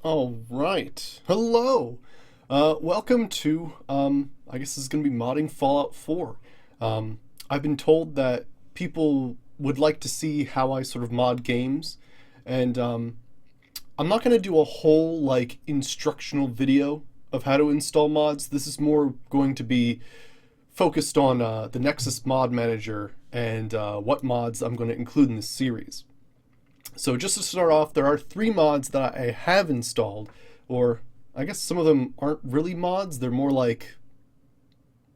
All right. Hello. Welcome to, I guess this is going to be modding Fallout 4. I've been told that people would like to see how I sort of mod games, and I'm not going to do a whole, instructional video of how to install mods. This is more going to be focused on the Nexus Mod Manager and what mods I'm going to include in this series. So just to start off, there are 3 mods that I have installed, or I guess some of them aren't really mods, they're more like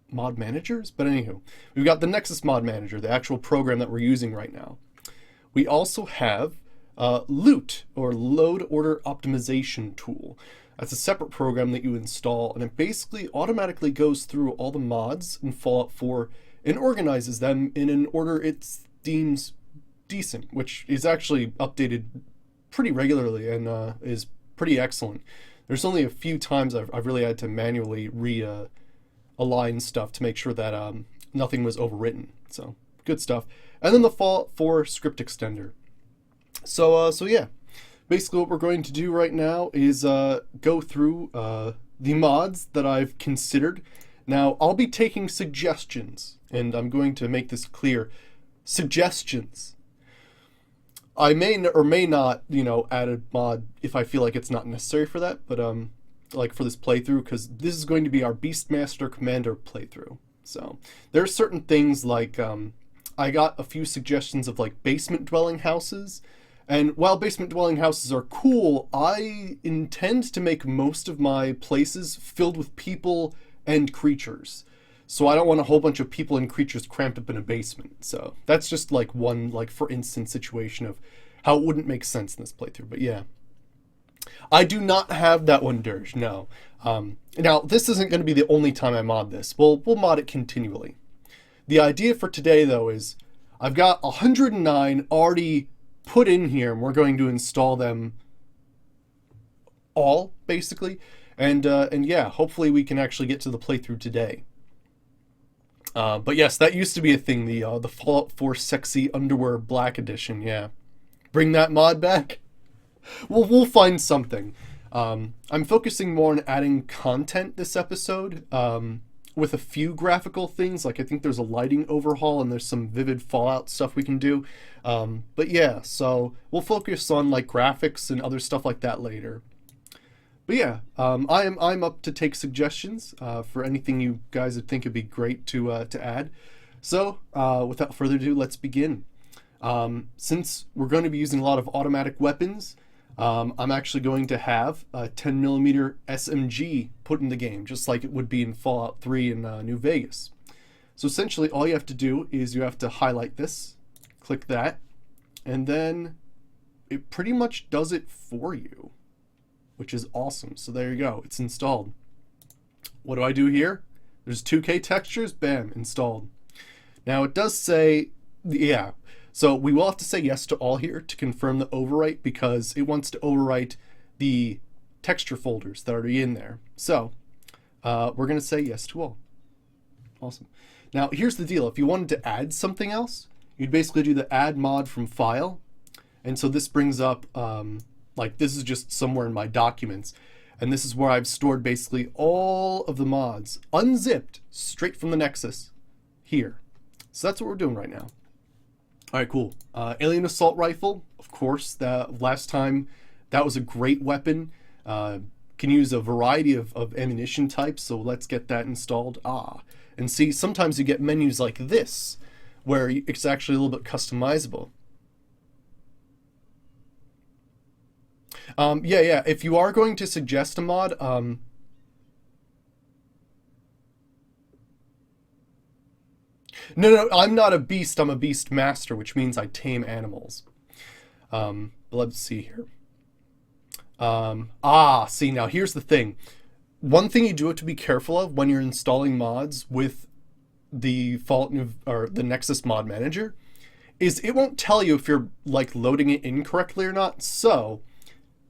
mod managers, but anywho. We've got the Nexus Mod Manager, the actual program that we're using right now. We also have Loot, or Load Order Optimization Tool. That's a separate program that you install, and it basically automatically goes through all the mods in Fallout 4 and organizes them in an order it deems decent, which is actually updated pretty regularly and is pretty excellent. There's only a few times I've really had to manually align stuff to make sure that nothing was overwritten. So good stuff. And then the Fallout 4 script extender. So yeah, basically what we're going to do right now is go through the mods that I've considered. Now I'll be taking suggestions, and I'm going to make this clear. Suggestions. I may or may not, add a mod if I feel like it's not necessary for that, but like for this playthrough, because this is going to be our Beastmaster Commander playthrough. So there are certain things like I got a few suggestions of like basement dwelling houses, and while basement dwelling houses are cool, I intend to make most of my places filled with people and creatures. So I don't want a whole bunch of people and creatures cramped up in a basement. So that's just like one, for instance, situation of how it wouldn't make sense in this playthrough. But yeah, I do not have that one dirge. No. Now this isn't going to be the only time I mod this. We'll mod it continually. The idea for today though is I've got 109 already put in here, and we're going to install them all basically. And yeah, hopefully we can actually get to the playthrough today. But yes, that used to be a thing, the Fallout 4 Sexy Underwear Black Edition, yeah. Bring that mod back? We'll find something. I'm focusing more on adding content this episode, with a few graphical things, like I think there's a lighting overhaul and there's some vivid Fallout stuff we can do. But yeah, so we'll focus on graphics and other stuff like that later. But yeah, I'm up to take suggestions for anything you guys would think would be great to add. So without further ado, let's begin. Since we're going to be using a lot of automatic weapons, I'm actually going to have a 10mm SMG put in the game, just like it would be in Fallout 3 in New Vegas. So essentially all you have to do is you have to highlight this, click that, and then it pretty much does it for you, which is awesome. So there you go, it's installed. What do I do here? There's 2K textures, bam, installed. Now it does say, yeah, so we will have to say yes to all here to confirm the overwrite, because it wants to overwrite the texture folders that are already in there. So we're gonna say yes to all. Awesome. Now here's the deal, if you wanted to add something else, you'd basically do the add mod from file. And so this brings up, this is just somewhere in my documents, and this is where I've stored basically all of the mods, unzipped, straight from the Nexus, here. So that's what we're doing right now. Alright, cool. Alien Assault Rifle, of course, that last time, that was a great weapon. Can use a variety of ammunition types, so let's get that installed. And see, sometimes you get menus like this, where it's actually a little bit customizable. Yeah, if you are going to suggest a mod, no, I'm not a beast, I'm a beast master, which means I tame animals. Let's see here. See, now here's the thing. One thing you do have to be careful of when you're installing mods with the the Nexus Mod Manager is it won't tell you if you're loading it incorrectly or not. So,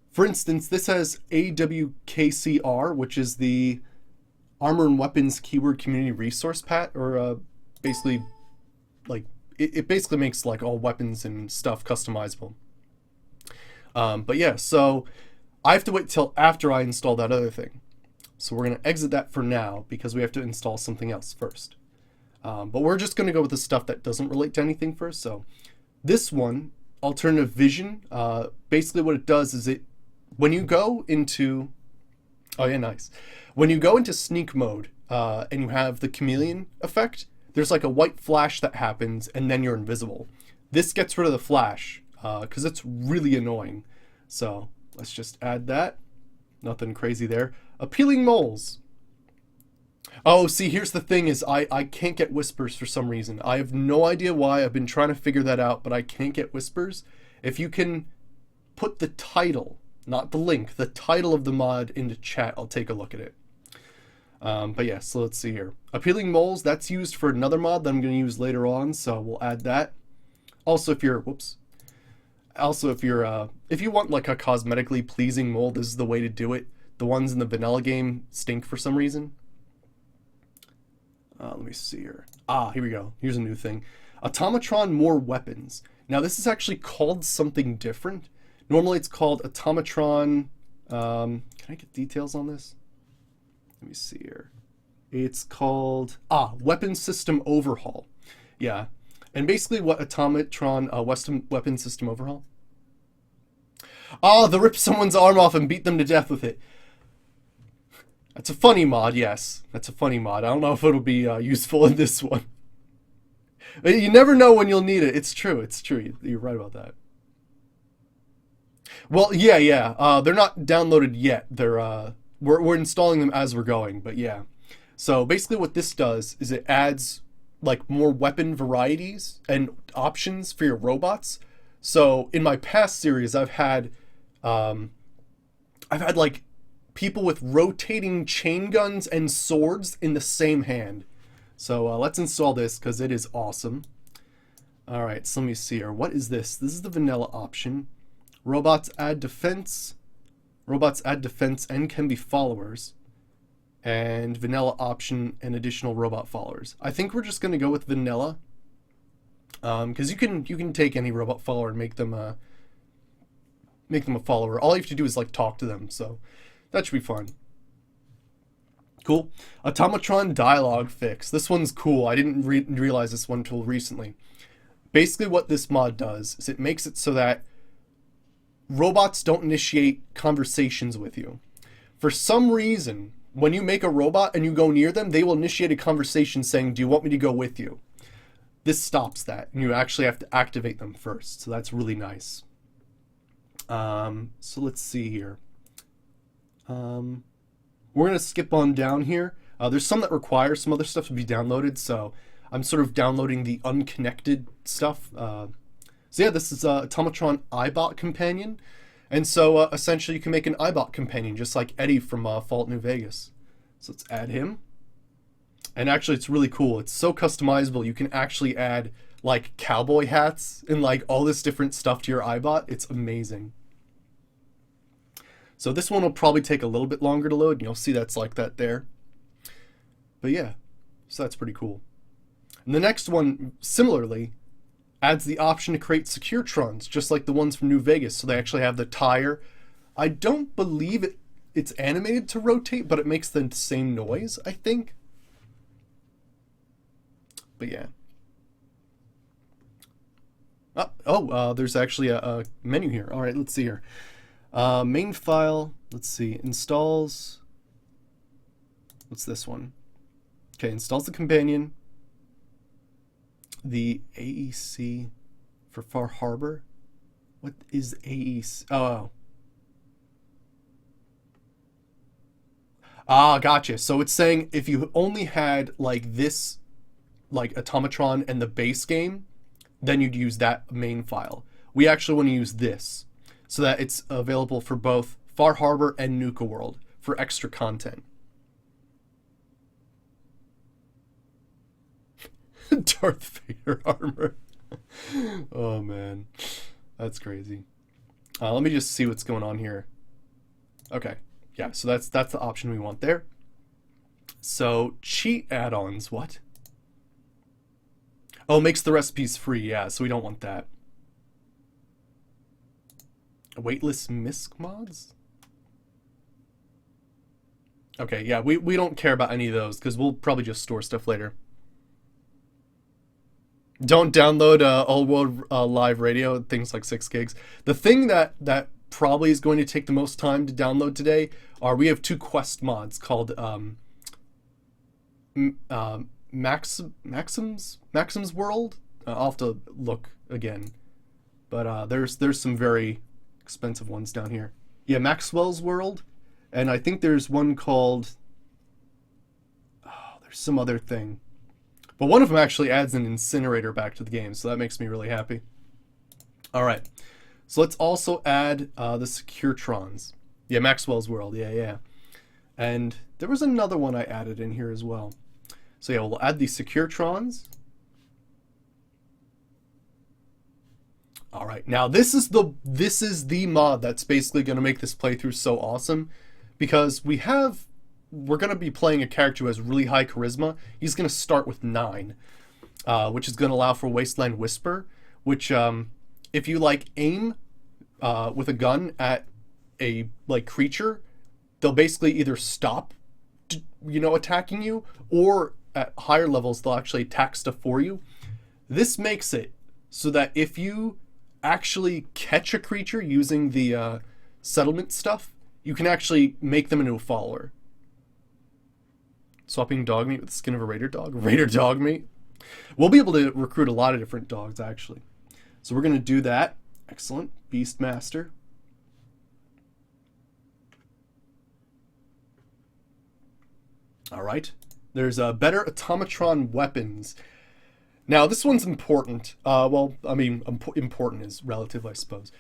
for instance, this has AWKCR, which is the Armor and Weapons Keyword Community Resource Pat, or basically, it basically makes all weapons and stuff customizable. But yeah, so I have to wait till after I install that other thing. So we're going to exit that for now because we have to install something else first. But we're just going to go with the stuff that doesn't relate to anything first. So this one, alternative vision, basically what it does is when you go into, oh yeah, nice. When you go into sneak mode and you have the chameleon effect, there's like a white flash that happens and then you're invisible. This gets rid of the flash because it's really annoying. So let's just add that. Nothing crazy there. Appealing moles. Oh, see, here's the thing is I can't get whispers for some reason. I have no idea why. I've been trying to figure that out, but I can't get whispers. If you can put the title, not the link, the title of the mod into chat, I'll take a look at it. But yeah, so let's see here. Appealing moles, that's used for another mod that I'm going to use later on, so we'll add that. Also, if you're, if you want like a cosmetically pleasing mole, this is the way to do it. The ones in the vanilla game stink for some reason. Let me see here. Here we go. Here's a new thing. Automatron more weapons. Now this is actually called something different. Normally it's called Automatron. Can I get details on this? Let me see here. It's called Weapon System Overhaul. Yeah. And basically what Automatron Weapon System Overhaul? They'll rip someone's arm off and beat them to death with it. That's a funny mod, yes. That's a funny mod. I don't know if it'll be useful in this one. You never know when you'll need it. It's true. It's true. You're right about that. Well, yeah. They're not downloaded yet. They're we're installing them as we're going, but yeah. So basically what this does is it adds like more weapon varieties and options for your robots. So in my past series, I've had like people with rotating chain guns and swords in the same hand. So let's install this because it is awesome. All right, so let me see here. What is this? This is the vanilla option. Robots add defense. Robots add defense and can be followers. And vanilla option and additional robot followers. I think we're just going to go with vanilla. Because you can take any robot follower and make them a follower. All you have to do is like talk to them. So that should be fun. Cool. Automatron dialogue fix. This one's cool. I didn't realize this one until recently. Basically what this mod does is it makes it so that robots don't initiate conversations with you. For some reason, when you make a robot and you go near them, they will initiate a conversation saying, "Do you want me to go with you?" This stops that, and you actually have to activate them first. So that's really nice. So let's see here. We're going to skip on down here. There's some that require some other stuff to be downloaded, so I'm sort of downloading the unconnected stuff. So yeah, this is Automatron iBot Companion. And so essentially you can make an iBot companion, just like Eddie from Fallout New Vegas. So let's add him. And actually it's really cool. It's so customizable. You can actually add like cowboy hats and like all this different stuff to your iBot. It's amazing. So this one will probably take a little bit longer to load, and you'll see that's like that there. But yeah, so that's pretty cool. And the next one, similarly, adds the option to create Securetrons, just like the ones from New Vegas. So they actually have the tire. I don't believe it's animated to rotate, but it makes the same noise, I think. But yeah. There's actually a menu here. All right, let's see here. Main file, let's see, installs, what's this one? Okay, installs the companion, the AEC for Far Harbor. What is AEC? Gotcha. So it's saying if you only had like this, like Automatron and the base game, then you'd use that main file. We actually want to use this, so that it's available for both Far Harbor and Nuka World for extra content. Darth Vader armor. Oh man, that's crazy. Let me just see what's going on here. Okay, yeah, so that's the option we want there. So cheat add-ons, what? Oh, makes the recipes free, yeah, so we don't want that. Weightless misc mods? Okay, yeah, we don't care about any of those because we'll probably just store stuff later. Don't download All World Live Radio, things like 6 gigs. The thing that probably is going to take the most time to download today are we have two Quest mods called Maxim's World. I'll have to look again, but there's some very expensive ones down here. Yeah, Maxwell's World, and I think there's one called. Oh, there's some other thing, but one of them actually adds an incinerator back to the game, so that makes me really happy. All right, so let's also add the Securetrons. Yeah, Maxwell's World. Yeah, yeah. And there was another one I added in here as well. So yeah, we'll add the Securetrons. All right, now this is the mod that's basically going to make this playthrough so awesome, because we're going to be playing a character who has really high charisma. He's going to start with 9, which is going to allow for Wasteland Whisper, which if you like aim with a gun at a creature, they'll basically either stop attacking you, or at higher levels they'll actually attack stuff for you. This makes it so that if you actually catch a creature using the settlement stuff, you can actually make them into a follower. Swapping dog meat with the skin of a raider dog. Raider dog meat. We'll be able to recruit a lot of different dogs, actually. So we're going to do that. Excellent. Beastmaster. All right. There's better automatron weapons. Now, this one's important. Well, I mean, important is relative, I suppose.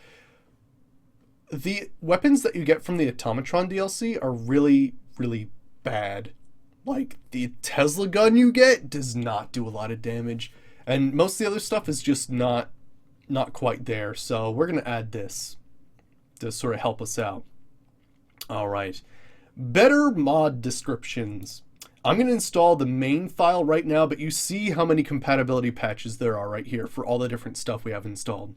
The weapons that you get from the Automatron DLC are really, really bad. Like, the Tesla gun you get does not do a lot of damage. And most of the other stuff is just not quite there. So we're going to add this to sort of help us out. All right. Better mod descriptions. I'm going to install the main file right now, but you see how many compatibility patches there are right here for all the different stuff we have installed.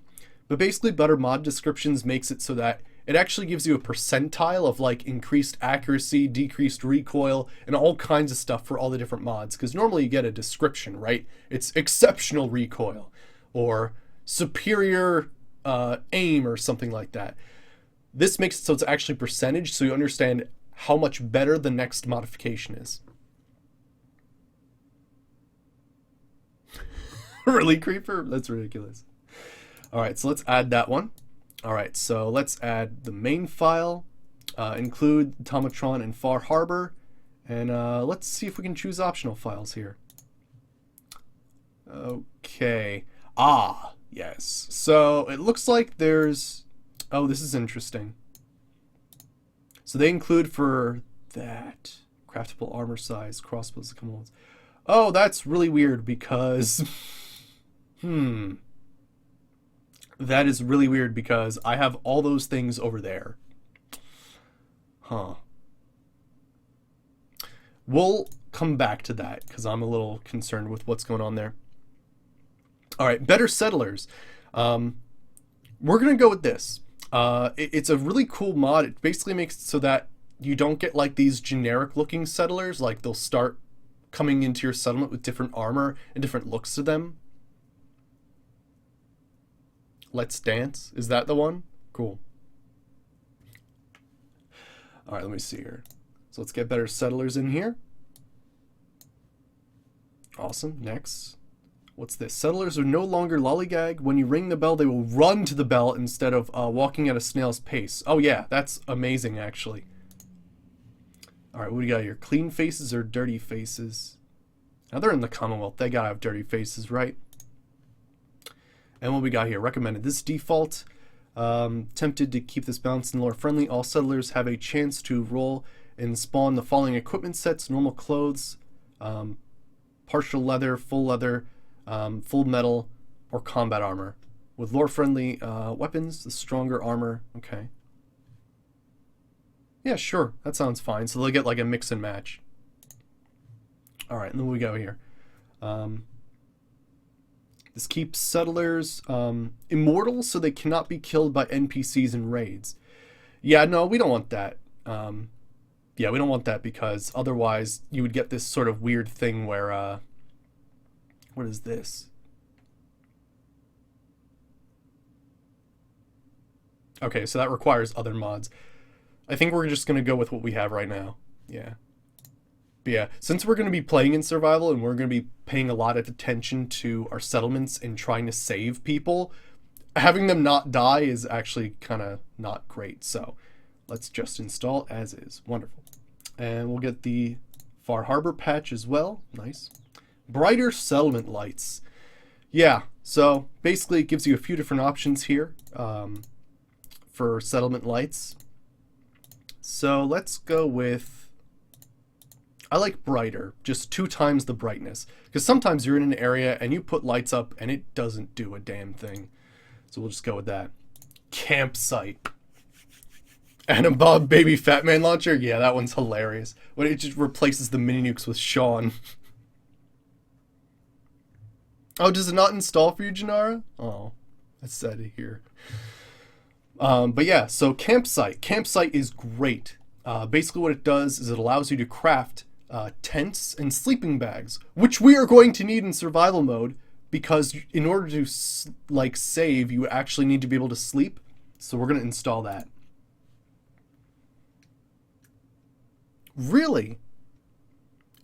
But basically, better mod descriptions makes it so that it actually gives you a percentile of like increased accuracy, decreased recoil, and all kinds of stuff for all the different mods. Because normally you get a description, right? It's exceptional recoil or superior aim or something like that. This makes it so it's actually percentage, so you understand how much better the next modification is. Really, Creeper? That's ridiculous. All right, so let's add that one. All right, so let's add the main file, include Automatron and Far Harbor, and let's see if we can choose optional files here. Okay. Ah, yes. So it looks like there's... Oh, this is interesting. So they include for that craftable armor size, crossbows, come on. Oh, that's really weird because... That is really weird because I have all those things over there. Huh. We'll come back to that because I'm a little concerned with what's going on there. All right, better settlers. We're going to go with this. It's a really cool mod. It basically makes it so that you don't get like these generic looking settlers. Like they'll start coming into your settlement with different armor and different looks to them. Let's Dance. Is that the one? Cool. All right, let me see here. So let's get better settlers in here. Awesome. Next. What's this? Settlers are no longer lollygag. When you ring the bell, they will run to the bell instead of walking at a snail's pace. Oh yeah, that's amazing actually. All right, what do we got here? Clean faces or dirty faces? Now they're in the Commonwealth. They gotta have dirty faces, right? And what we got here, recommended. This default, tempted to keep this balanced and lore friendly. All settlers have a chance to roll and spawn the following equipment sets: normal clothes, partial leather, full metal, or combat armor. With lore friendly weapons, the stronger armor. Okay. Yeah, sure. That sounds fine. So they'll get like a mix and match. All right, and then we go here. This keeps settlers immortal so they cannot be killed by NPCs in raids. Yeah, no, we don't want that. Yeah, we don't want that because otherwise you would get this sort of weird thing where, what is this? Okay, so that requires other mods. I think we're just going to go with what we have right now. Yeah. But yeah, since we're going to be playing in survival and we're going to be paying a lot of attention to our settlements and trying to save people, having them not die is actually kind of not great. So let's just install as is. Wonderful. And we'll get the Far Harbor patch as well. Nice. Brighter settlement lights. Yeah, so basically it gives you a few different options here for settlement lights. So let's go with, I like brighter, just 2 times the brightness. Because sometimes you're in an area and you put lights up and it doesn't do a damn thing. So we'll just go with that. Campsite. And a Bob Baby Fat Man launcher? Yeah, that one's hilarious. When it just replaces the mini nukes with Sean. Oh, does it not install for you, Janara? Oh, that's sad to hear. But yeah, so Campsite. Campsite is great. Basically what it does is it allows you to craft tents and sleeping bags, which we are going to need in survival mode, because in order to like save, you actually need to be able to sleep. So we're going to install that. Really?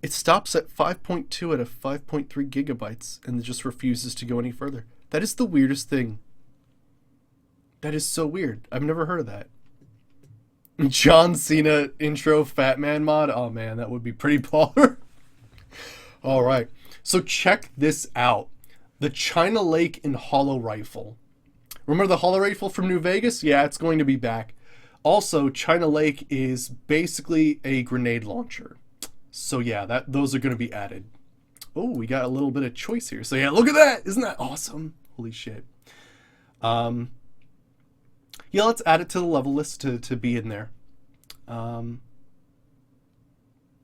It stops at 5.2 out of 5.3 gigabytes and it just refuses to go any further. That is the weirdest thing. That is so weird. I've never heard of that. John Cena intro Fat Man mod. Oh man, that would be pretty baller. All right. So check this out. The China Lake and Hollow Rifle. Remember the Hollow Rifle from New Vegas? Yeah, it's going to be back. Also, China Lake is basically a grenade launcher. So yeah, those are going to be added. Oh, we got a little bit of choice here. So yeah, look at that. Isn't that awesome? Holy shit. Yeah, let's add it to the level list to be in there.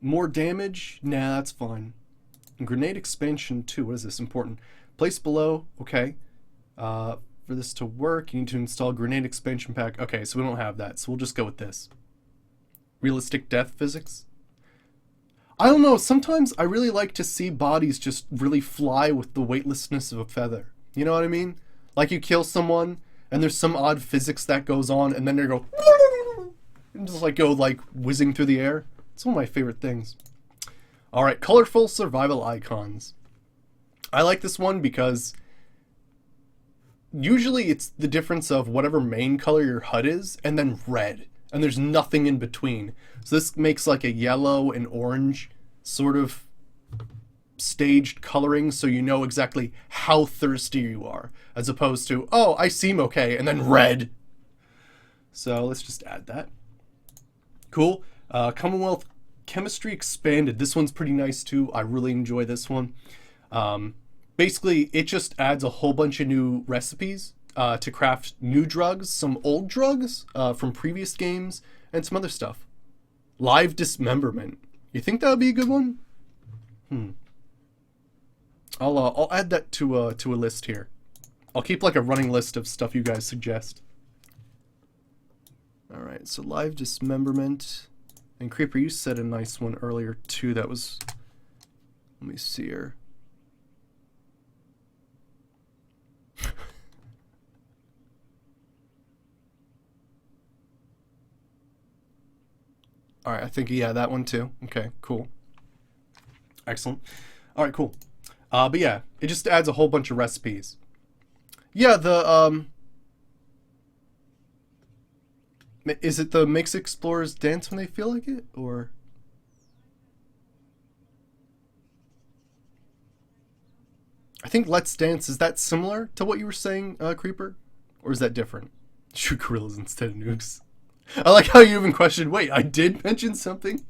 More damage? Nah, that's fine. And grenade expansion too. What is this? Important. Place below. Okay. For this to work, you need to install grenade expansion pack. Okay, so we don't have that, so we'll just go with this. Realistic death physics? I don't know, sometimes I really like to see bodies just really fly with the weightlessness of a feather. You know what I mean? Like you kill someone, and there's some odd physics that goes on, and then they go and just like go like whizzing through the air. It's one of my favorite things. Alright, colorful survival icons. I like this one because usually it's the difference of whatever main color your HUD is, and then red. And there's nothing in between. So this makes like a yellow and orange sort of staged coloring, so you know exactly how thirsty you are. As opposed to, oh, I seem okay, and then red. So let's just add that. Cool. Commonwealth Chemistry Expanded. This one's pretty nice too. I really enjoy this one. Basically, it just adds a whole bunch of new recipes to craft new drugs, some old drugs from previous games, and some other stuff. Live Dismemberment. You think that would be a good one? I'll add that to a list here. I'll keep like a running list of stuff you guys suggest. All right, so Live Dismemberment. And Creeper, you said a nice one earlier too. That was, let me see here. All right, I think, yeah, that one too. Okay, cool. Excellent. All right, cool. But yeah, it just adds a whole bunch of recipes. Yeah, the, is it the makes explorers dance when they feel like it, or? I think Let's Dance, is that similar to what you were saying, Creeper? Or is that different? Shoot gorillas instead of nukes. I like how you even questioned, wait, I did mention something?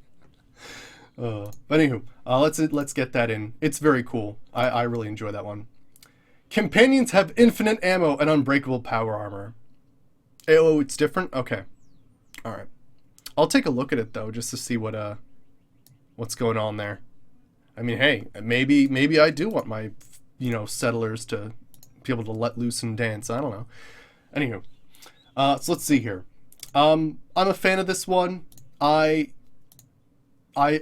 But anywho, let's get that in. It's very cool. I really enjoy that one. Companions have infinite ammo and unbreakable power armor. Oh, it's different? Okay. Alright. I'll take a look at it though, just to see what's going on there. I mean, hey, maybe I do want my, settlers to be able to let loose and dance. I don't know. Anywho. So let's see here. I'm a fan of this one. I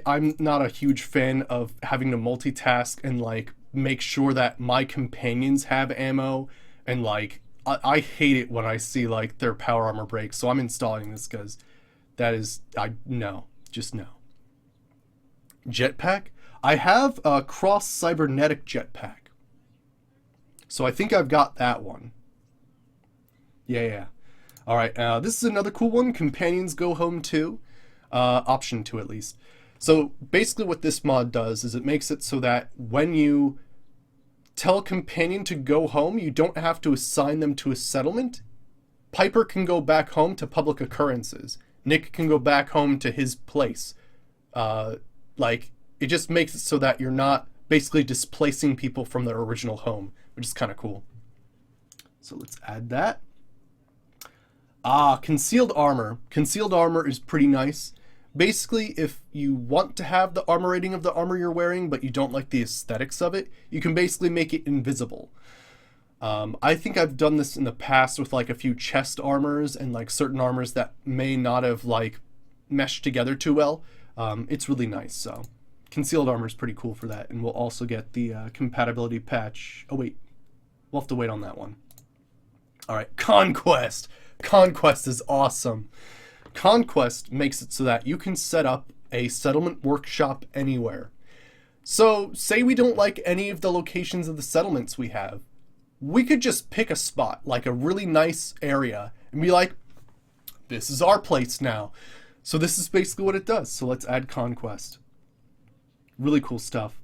I'm not a huge fan of having to multitask and like make sure that my companions have ammo, and like I hate it when I see like their power armor break. So I'm installing this because that is I no, just no. Jetpack. I have a cross cybernetic jetpack, so I think I've got that one. Yeah, yeah. All right. This is another cool one. Companions go home too. Option 2 at least. So basically what this mod does is it makes it so that when you tell a companion to go home, you don't have to assign them to a settlement. Piper can go back home to public occurrences. Nick can go back home to his place. Like, it just makes it so that you're not basically displacing people from their original home, which is kind of cool. So let's add that. Concealed armor. Concealed armor is pretty nice. Basically, if you want to have the armor rating of the armor you're wearing, but you don't like the aesthetics of it, you can basically make it invisible. I think I've done this in the past with like a few chest armors and like certain armors that may not have like meshed together too well. It's really nice, so concealed armor is pretty cool for that, and we'll also get the compatibility patch. Oh wait, we'll have to wait on that one. Alright, Conquest! Conquest is awesome. Conquest makes it so that you can set up a settlement workshop anywhere. So, say we don't like any of the locations of the settlements we have. We could just pick a spot, like a really nice area, and be like, this is our place now. So this is basically what it does. So let's add Conquest. Really cool stuff.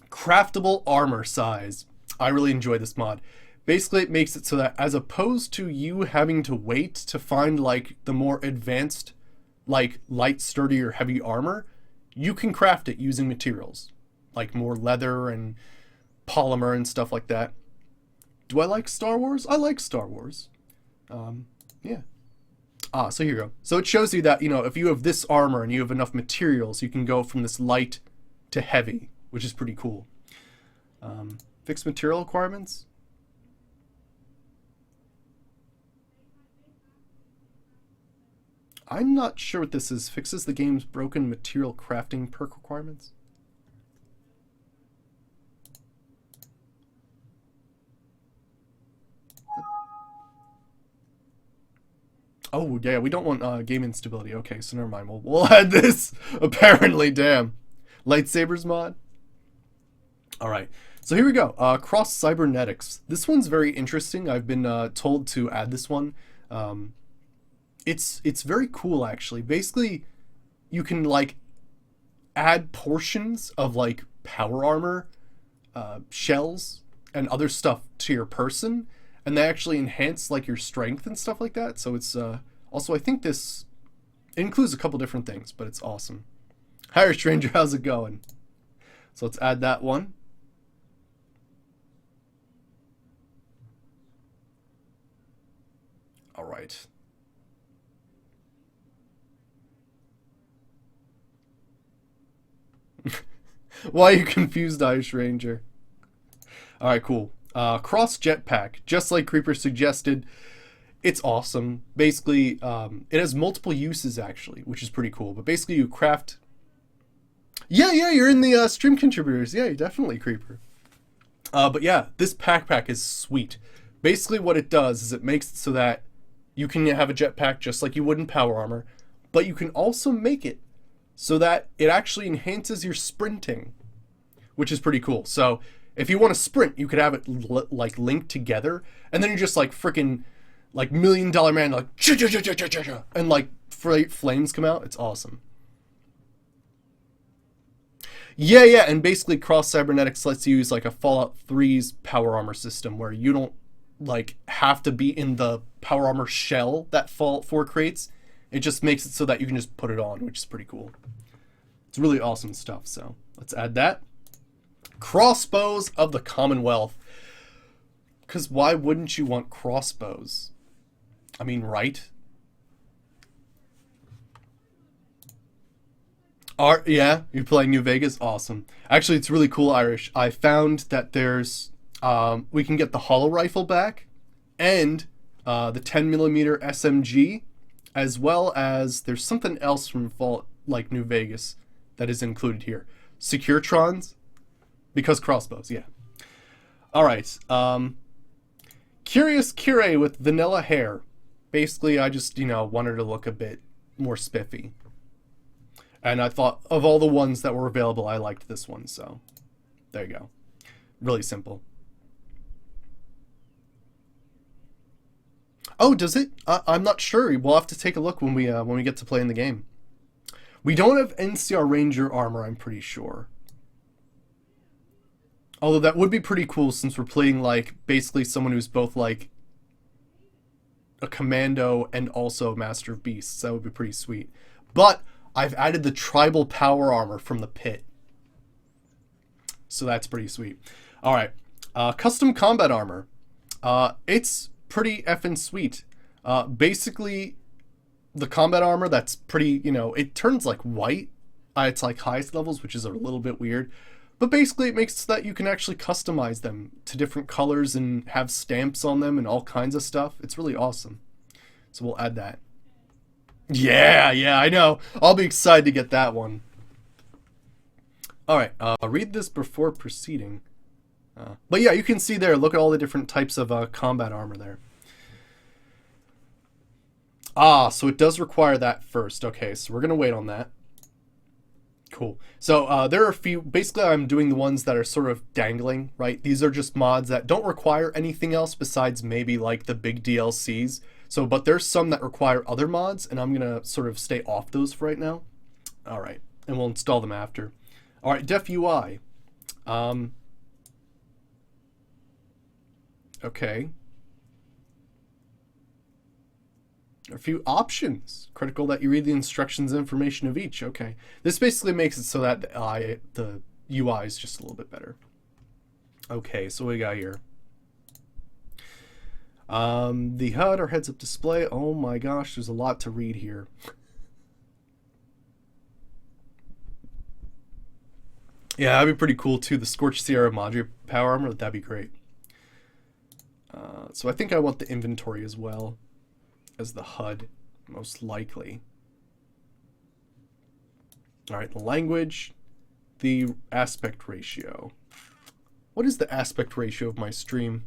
Craftable armor size. I really enjoy this mod. Basically, it makes it so that as opposed to you having to wait to find like the more advanced, like light, sturdy, or heavy armor, you can craft it using materials like more leather and polymer and stuff like that. Do I like Star Wars? I like Star Wars. Yeah. So here you go. So it shows you that, you know, if you have this armor and you have enough materials, you can go from this light to heavy, which is pretty cool. Fixed material requirements. I'm not sure what this is. Fixes the game's broken material crafting perk requirements. Oh, yeah, we don't want game instability. Okay, so never mind. We'll add this. Apparently, damn. Lightsabers mod. All right, so here we go. Cross cybernetics. This one's very interesting. I've been told to add this one. It's very cool, actually. Basically, you can like add portions of like power armor, shells, and other stuff to your person, and they actually enhance like your strength and stuff like that. So it's also, I think this includes a couple different things, but it's awesome. Hi, stranger, how's it going? So let's add that one. All right. Why are you confused, Irish Ranger? Alright, cool. Cross jetpack. Just like Creeper suggested, it's awesome. Basically, it has multiple uses, actually, which is pretty cool. But basically, you craft... Yeah, you're in the stream contributors. Yeah, you're definitely Creeper. But yeah, this backpack is sweet. Basically, what it does is it makes it so that you can have a jetpack just like you would in power armor, but you can also make it so that it actually enhances your sprinting, which is pretty cool. So if you want to sprint, you could have it like linked together, and then you're just like freaking like $1 Million Man, like and like flames come out. It's awesome. Yeah, and basically Cross Cybernetics lets you use like a Fallout 3's power armor system where you don't like have to be in the power armor shell that Fallout 4 creates. It just makes it so that you can just put it on, which is pretty cool. It's really awesome stuff, so let's add that. Crossbows of the Commonwealth. Because why wouldn't you want crossbows? I mean, right? Yeah, you're playing New Vegas? Awesome. Actually, it's really cool, Irish. I found that there's... we can get the hollow rifle back and the 10mm SMG, as well as there's something else from Fallout, like New Vegas. that is included here. Securetrons, because crossbows, yeah. All right. Curious Kyrie with vanilla hair. Basically, I just, want her to look a bit more spiffy. And I thought of all the ones that were available, I liked this one, so there you go. Really simple. Oh, does it? I'm not sure. We'll have to take a look when we get to play in the game. We don't have NCR Ranger armor, I'm pretty sure. Although that would be pretty cool since we're playing, like, basically someone who's both, like, a Commando and also a Master of Beasts. That would be pretty sweet. But I've added the Tribal Power armor from the pit. So that's pretty sweet. All right. Custom combat armor. It's pretty effing sweet. Basically, the combat armor that's pretty, it turns like white at its like highest levels, which is a little bit weird. But basically it makes it so that you can actually customize them to different colors and have stamps on them and all kinds of stuff. It's really awesome. So we'll add that. Yeah, I know. I'll be excited to get that one. All right, read this before proceeding. But yeah, you can see there, look at all the different types of combat armor there. So it does require that first. Okay, so we're going to wait on that. Cool. So there are a few, basically I'm doing the ones that are sort of dangling, right? These are just mods that don't require anything else besides maybe like the big DLCs. So, but there's some that require other mods, and I'm going to sort of stay off those for right now. All right, and we'll install them after. All right, Def UI. Okay. A few options. Critical that you read the instructions and information of each. Okay. This basically makes it so that the UI is just a little bit better. Okay, so what we got here? The HUD or heads-up display. Oh my gosh, there's a lot to read here. Yeah, that'd be pretty cool too. The Scorched Sierra Madre power armor, that'd be great. So I think I want the inventory as well as the HUD, most likely. All right, the language, the aspect ratio. What is the aspect ratio of my stream?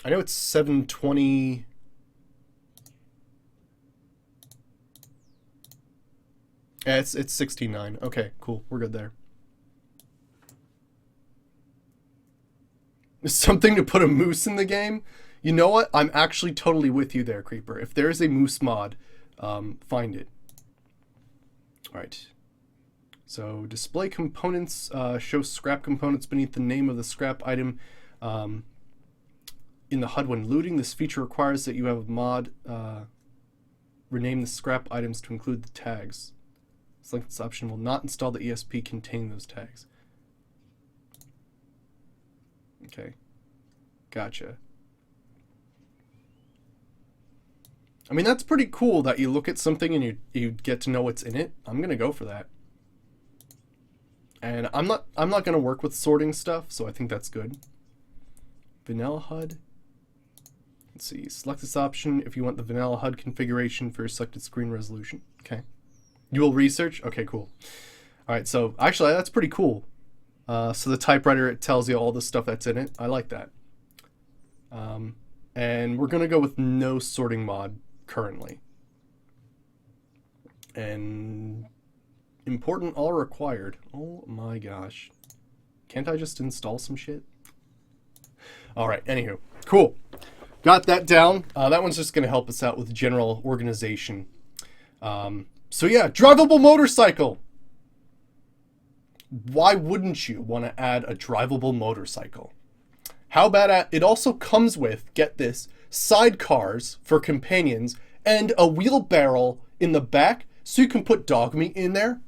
I know it's 720. Yeah, it's 16:9. Okay, cool. We're good there. Something to put a moose in the game? You know what? I'm actually totally with you there, Creeper. If there is a moose mod, find it. All right. So display components, show scrap components beneath the name of the scrap item in the HUD when looting. This feature requires that you have a mod rename the scrap items to include the tags. Select this option will not install the ESP containing those tags. Okay, gotcha. I mean, that's pretty cool that you look at something and you get to know what's in it. I'm gonna go for that. And I'm not gonna work with sorting stuff, so I think that's good. Vanilla HUD. Let's see. Select this option if you want the vanilla HUD configuration for your selected screen resolution. Okay. You will research. Okay, cool. All right. So actually, that's pretty cool. So the typewriter, it tells you all the stuff that's in it. I like that. And we're going to go with no sorting mod currently. And important all required. Oh my gosh. Can't I just install some shit? All right, anywho. Cool. Got that down. That one's just going to help us out with general organization. So yeah, drivable motorcycle. Why wouldn't you want to add a drivable motorcycle? How about it also comes with, get this, sidecars for companions and a wheelbarrow in the back so you can put dog meat in there?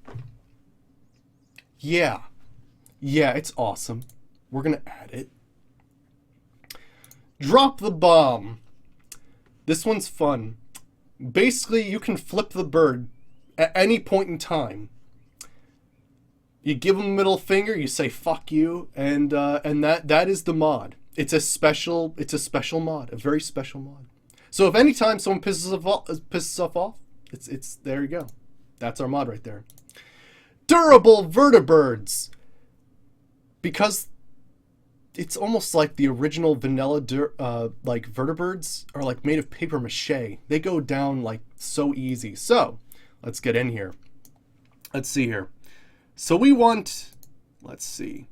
Yeah. Yeah, it's awesome. We're going to add it. Drop the bomb. This one's fun. Basically, you can flip the bird at any point in time. You give them a middle finger, you say "fuck you," and that is the mod. It's a special mod, a very special mod. So if anytime someone pisses off, It's there you go. That's our mod right there. Durable vertebrates. Because it's almost like the original vanilla like vertebrates are like made of paper mache. They go down like so easy. So let's get in here. Let's see here. So we want, let's see,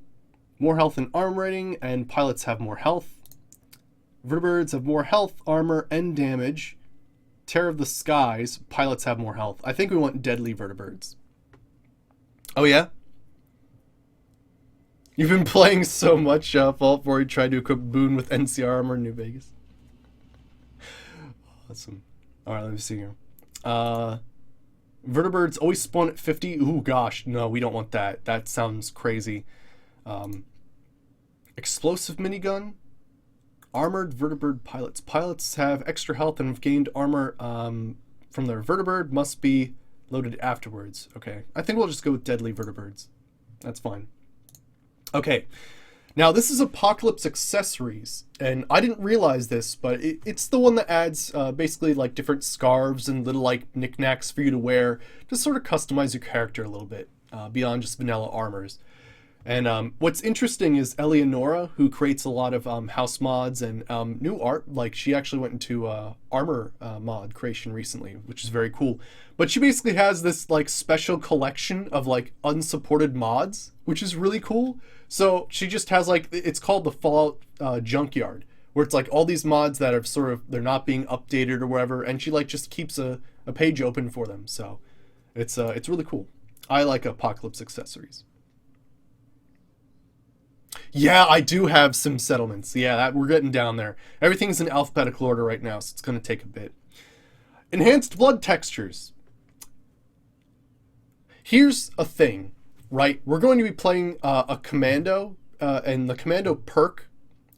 more health and armor rating, and pilots have more health. Vertebrates have more health, armor, and damage. Terror of the skies, pilots have more health. I think we want deadly vertebrates. Oh yeah? You've been playing so much Fallout 4 you tried to equip Boone with NCR armor in New Vegas. Awesome. Alright, let me see here. Vertebrates always spawn at 50. Ooh, gosh. No, we don't want that. That sounds crazy. Explosive minigun. Armored vertebrate pilots. Pilots have extra health and have gained armor from their vertebrate. Must be loaded afterwards. Okay. I think we'll just go with deadly vertebrates. That's fine. Okay. Now, this is Apocalypse Accessories, and I didn't realize this, but it's the one that adds basically like different scarves and little like knickknacks for you to wear to sort of customize your character a little bit beyond just vanilla armors. And what's interesting is Eleonora, who creates a lot of house mods and new art. Like, she actually went into armor mod creation recently, which is very cool. But she basically has this like special collection of like unsupported mods, which is really cool. So she just has like, it's called the Fallout Junkyard, where it's like all these mods that are sort of, they're not being updated or whatever, and she like just keeps a page open for them. So it's really cool. I like Apocalypse Accessories. Yeah, I do have some settlements. Yeah, we're getting down there. Everything's in alphabetical order right now, so it's going to take a bit. Enhanced blood textures. Here's a thing, right? We're going to be playing a Commando, and the Commando perk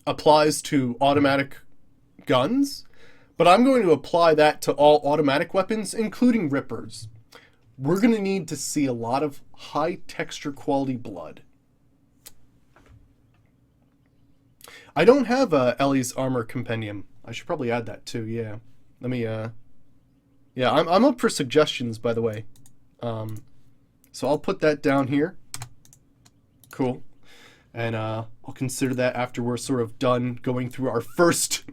applies to automatic guns, but I'm going to apply that to all automatic weapons, including Rippers. We're going to need to see a lot of high texture quality blood. I don't have Ellie's armor compendium. I should probably add that too. Yeah, let me. Yeah, I'm up for suggestions, by the way. So I'll put that down here. Cool, and I'll consider that after we're sort of done going through our first,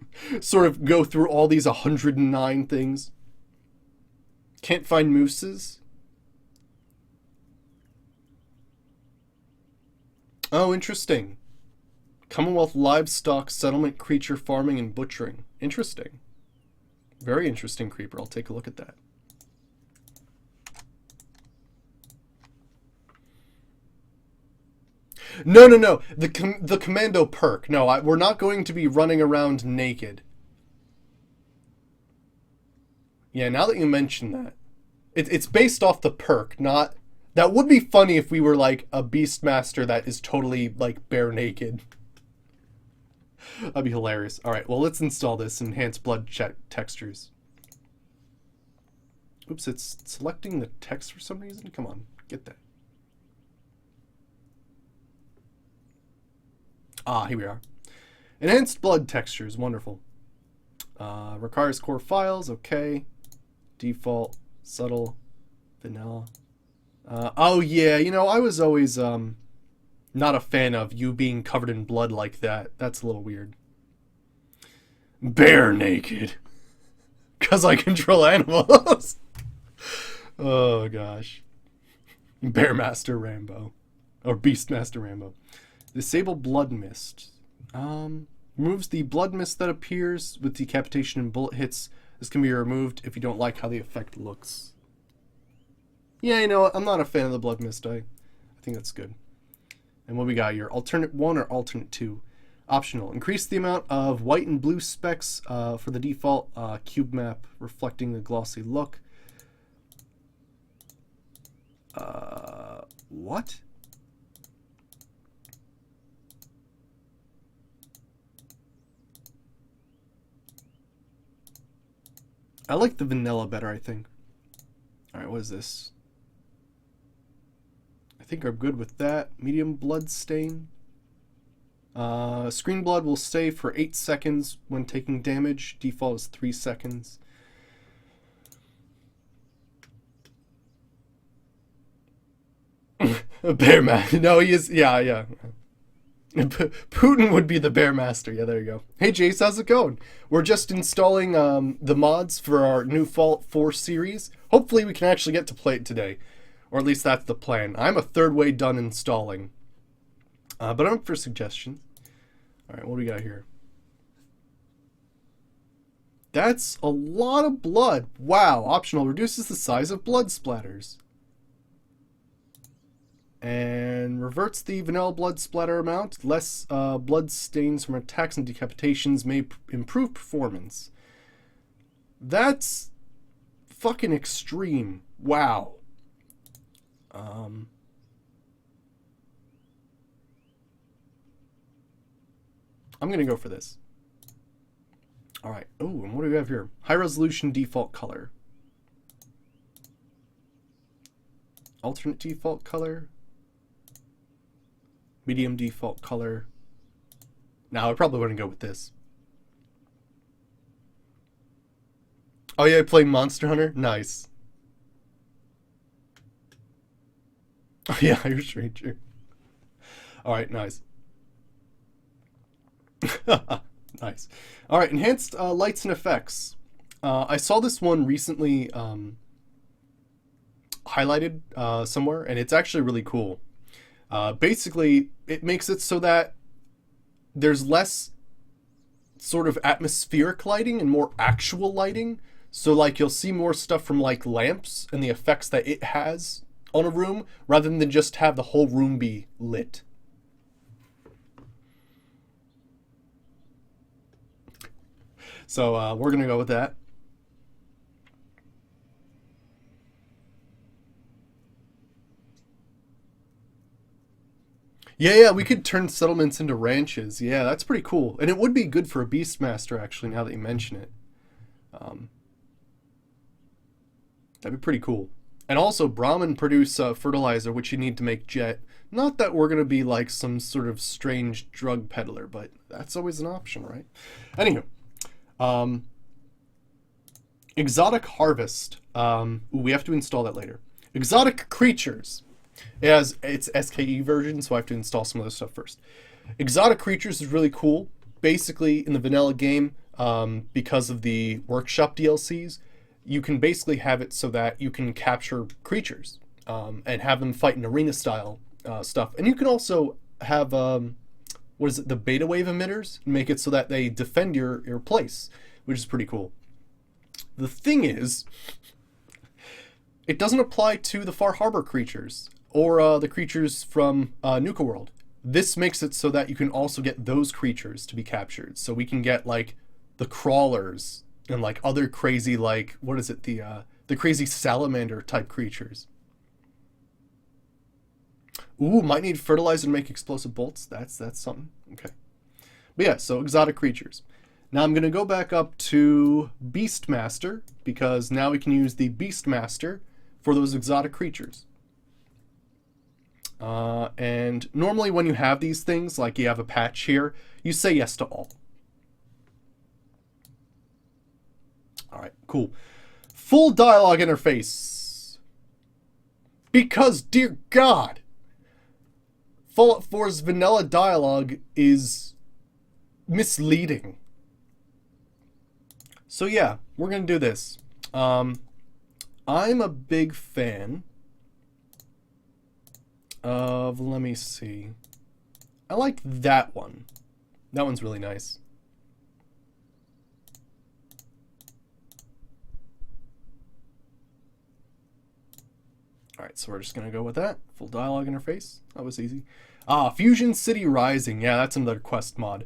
sort of go through all these 109 things. Can't find mooses. Oh, interesting. Commonwealth livestock settlement, creature farming, and butchering. Interesting. Very interesting creeper. I'll take a look at that. No. The Commando perk. No, we're not going to be running around naked. Yeah, now that you mention that. It's based off the perk, not... That would be funny if we were like a Beastmaster that is totally like bare naked. That'd be hilarious. All right, well, let's install this. Enhance blood textures. Oops, it's selecting the text for some reason. Come on, get that. Ah, here we are. Enhanced blood textures, wonderful. Requires core files, okay. Default, subtle, vanilla. Oh yeah, you know, I was always not a fan of you being covered in blood like that. That's a little weird. Bare naked. Because I control animals. Oh, gosh. Bearmaster Rambo. Or Beastmaster Rambo. Disable blood mist. Removes the blood mist that appears with decapitation and bullet hits. This can be removed if you don't like how the effect looks. Yeah, you know what? I'm not a fan of the blood mist. I think that's good. And what we got here? Alternate 1 or alternate 2? Optional. Increase the amount of white and blue specks for the default cube map, reflecting the glossy look. What? I like the vanilla better, I think. Alright, what is this? I think I'm good with that. Medium blood stain. Screen blood will stay for 8 seconds when taking damage. Default is 3 seconds. A bear master. No, he is. Yeah, yeah. Putin would be the bear master. Yeah, there you go. Hey, Jace, how's it going? We're just installing the mods for our new Fallout 4 series. Hopefully, we can actually get to play it today, or at least that's the plan. I'm a third way done installing, but I'm up for suggestions. All right, what do we got here? That's a lot of blood. Wow, optional reduces the size of blood splatters. And reverts the vanilla blood splatter amount. Less blood stains from attacks and decapitations may improve performance. That's fucking extreme. Wow. I'm gonna go for this. All right. Oh, and what do we have here? High resolution default color. Alternate default color. Medium default color. Now I probably wouldn't go with this. Oh yeah, I play Monster Hunter? Nice. Oh yeah, Irish Ranger. Alright, nice. Nice. Alright, enhanced lights and effects. I saw this one recently highlighted somewhere, and it's actually really cool. Basically, it makes it so that there's less sort of atmospheric lighting and more actual lighting. So, like, you'll see more stuff from, like, lamps and the effects that it has on a room, rather than just have the whole room be lit. So, we're going to go with that. Yeah, we could turn settlements into ranches. Yeah, that's pretty cool. And it would be good for a Beastmaster, actually, now that you mention it. That'd be pretty cool. And also, Brahmin produce fertilizer, which you need to make jet. Not that we're going to be like some sort of strange drug peddler, but that's always an option, right? Anywho. Exotic Harvest. Ooh, we have to install that later. Exotic Creatures. It has its SKE version, so I have to install some other stuff first. Exotic Creatures is really cool. Basically, in the vanilla game, because of the workshop DLCs, you can basically have it so that you can capture creatures and have them fight in arena-style stuff. And you can also have, what is it, the beta wave emitters, and make it so that they defend your place, which is pretty cool. The thing is, it doesn't apply to the Far Harbor creatures or the creatures from Nuka World. This makes it so that you can also get those creatures to be captured. So we can get like the crawlers and like other crazy, like, what is it, the crazy salamander type creatures. Ooh, might need fertilizer to make explosive bolts. That's something. Okay. But yeah, so exotic creatures. Now I'm going to go back up to Beastmaster, because now we can use the Beastmaster for those exotic creatures. And normally when you have these things, like you have a patch here, you say yes to all. Alright, cool. Full dialogue interface. Because, dear God, Fallout 4's vanilla dialogue is misleading. So yeah, we're going to do this. I'm a big fan of, let me see. I like that one. That one's really nice. Alright, so we're just going to go with that. Full dialogue interface. That was easy. Fusion City Rising. Yeah, that's another quest mod.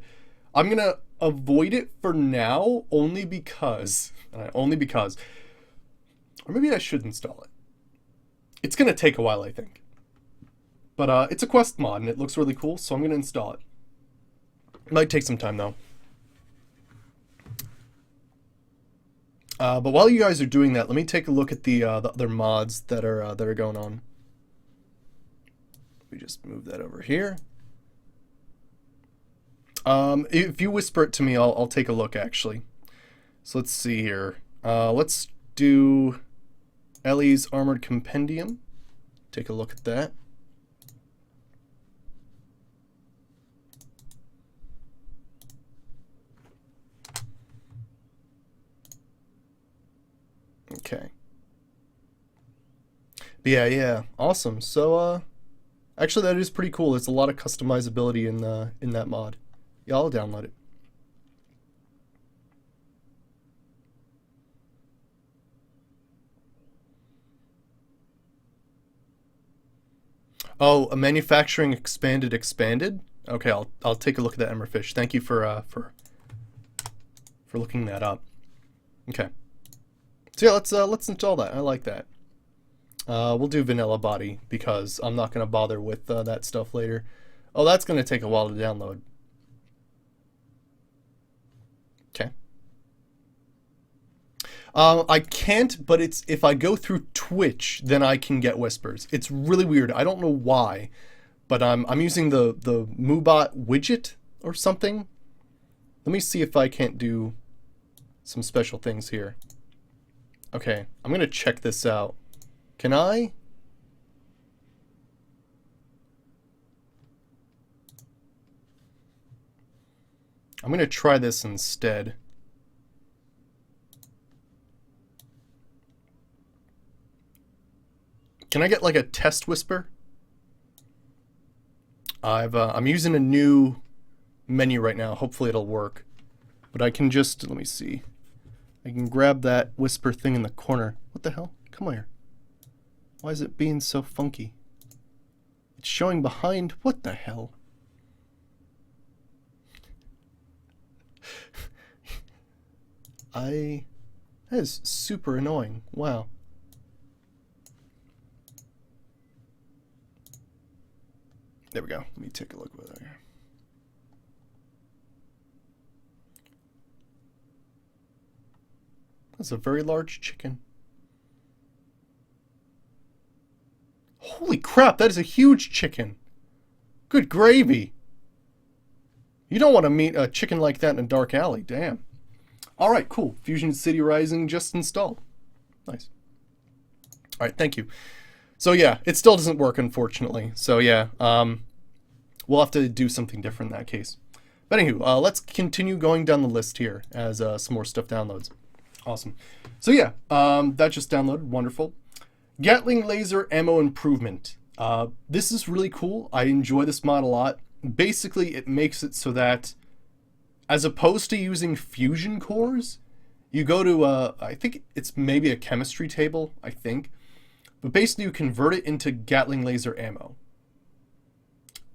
I'm going to avoid it for now, only because, or maybe I should install it. It's going to take a while, I think. But it's a quest mod, and it looks really cool, so I'm going to install it. It might take some time, though. But while you guys are doing that, let me take a look at the other mods that are going on. We just move that over here. If you whisper it to me, I'll take a look, actually. So let's see here. Let's do Ellie's Armored Compendium. Take a look at that. Yeah, yeah, awesome. So, actually, that is pretty cool. There's a lot of customizability in that mod. Yeah, I'll download it. Oh, a manufacturing expanded. Okay, I'll take a look at that, Emmerfish. Thank you for looking that up. Okay. So yeah, let's install that. I like that. We'll do vanilla body because I'm not gonna bother with that stuff later. Oh, that's gonna take a while to download. Okay. I can't, but it's if I go through Twitch, then I can get whispers. It's really weird. I don't know why, but I'm using the Moobot widget or something. Let me see if I can't do some special things here. Okay, I'm gonna check this out. Can I? I'm gonna try this instead. Can I get like a test whisper? I'm using a new menu right now. Hopefully it'll work. But I can just, let me see. I can grab that whisper thing in the corner. What the hell? Come here. Why is it being so funky? It's showing behind. What the hell? That is super annoying. Wow. There we go. Let me take a look over there. That's a very large chicken. Holy crap, that is a huge chicken. Good gravy. You don't want to meet a chicken like that in a dark alley. Damn. All right, cool. Fusion City Rising just installed. Nice. All right, thank you. So yeah, it still doesn't work, unfortunately. So yeah, we'll have to do something different in that case. But anywho, let's continue going down the list here as some more stuff downloads. Awesome. So yeah, that just downloaded. Wonderful. Gatling laser ammo improvement. This is really cool. I enjoy this mod a lot. Basically, it makes it so that as opposed to using fusion cores, you go to, I think it's maybe a chemistry table, I think. But basically, you convert it into Gatling laser ammo.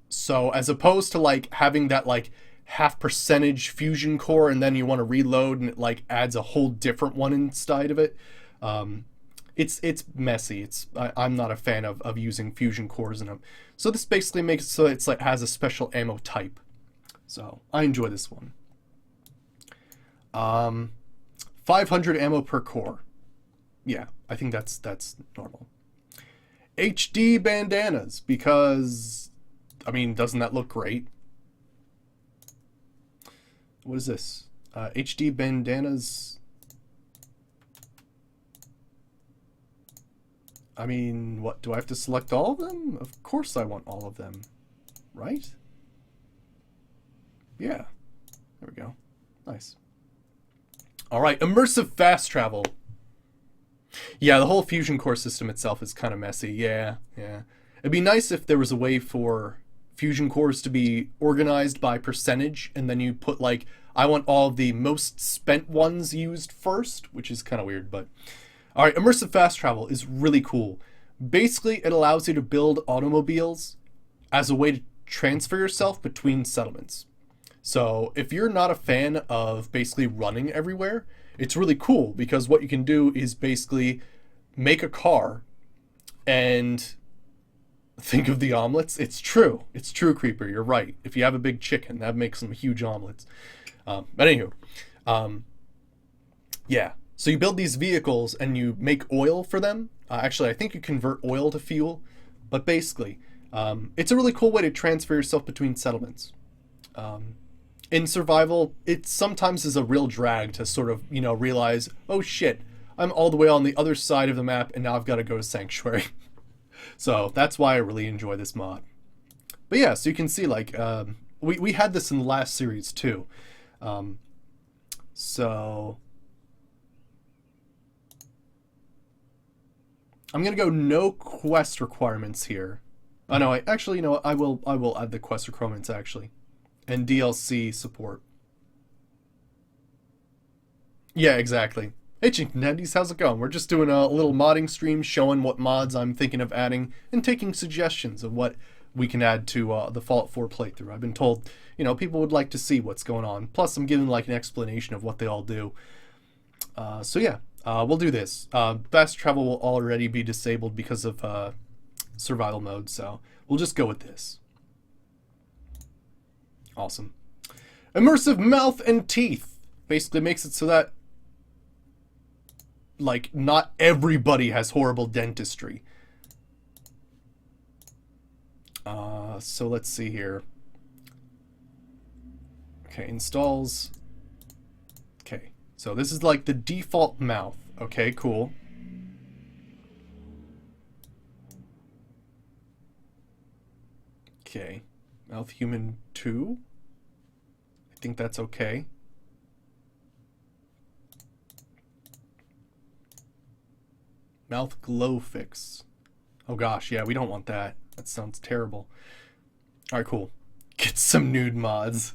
So as opposed to like having that like half percentage fusion core and then you want to reload and it like adds a whole different one inside of it. It's messy. I'm not a fan of using fusion cores in them. So this basically makes it so it's like has a special ammo type. So I enjoy this one. 500 ammo per core. Yeah, I think that's normal. HD bandanas because I mean, doesn't that look great? What is this? HD bandanas. I mean, what, do I have to select all of them? Of course I want all of them, right? Yeah, there we go. Nice. All right, immersive fast travel. Yeah, the whole fusion core system itself is kind of messy. Yeah. It'd be nice if there was a way for fusion cores to be organized by percentage, and then you put like, I want all of the most spent ones used first, which is kind of weird, but all right, immersive fast travel is really cool. Basically, it allows you to build automobiles as a way to transfer yourself between settlements. So if you're not a fan of basically running everywhere, it's really cool because what you can do is basically make a car and think of the omelets. It's true, Creeper, you're right. If you have a big chicken, that makes some huge omelets. But anywho, yeah. So you build these vehicles and you make oil for them. Actually, I think you convert oil to fuel. But basically, it's a really cool way to transfer yourself between settlements. In survival, it sometimes is a real drag to sort of, realize, oh shit, I'm all the way on the other side of the map and now I've got to go to Sanctuary. So that's why I really enjoy this mod. But yeah, so you can see like, we had this in the last series too. So I'm gonna go no quest requirements here. Oh no, I actually, you know what, I will add the quest requirements actually. And DLC support. Yeah, exactly. Hey Chinknetties, how's it going? We're just doing a little modding stream showing what mods I'm thinking of adding and taking suggestions of what we can add to the Fallout 4 playthrough. I've been told, you know, people would like to see what's going on. Plus, I'm giving like an explanation of what they all do. So yeah, we'll do this. Fast travel will already be disabled because of survival mode, so we'll just go with this. Awesome. Immersive mouth and teeth basically makes it so that like not everybody has horrible dentistry. So let's see here. Okay, installs. Okay, so this is like the default mouth. Okay, cool. Okay, mouth human 2. I think that's okay. Mouth glow fix. Oh gosh, yeah, we don't want that. That sounds terrible. Alright, cool. Get some nude mods.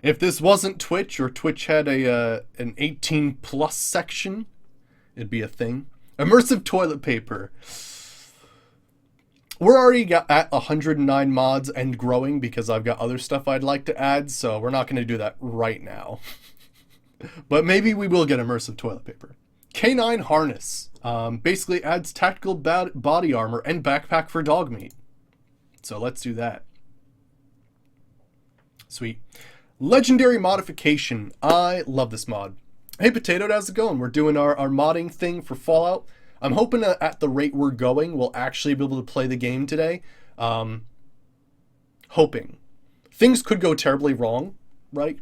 If this wasn't Twitch, or Twitch had an 18 plus section, it'd be a thing. Immersive toilet paper. We're already at 109 mods and growing because I've got other stuff I'd like to add, so we're not going to do that right now. But maybe we will get immersive toilet paper. Canine harness. Basically adds tactical body armor and backpack for dog meat. So let's do that. Sweet. Legendary modification. I love this mod. Hey Potato, how's it going? We're doing our modding thing for Fallout. I'm hoping that at the rate we're going, we'll actually be able to play the game today. Hoping. Things could go terribly wrong, right?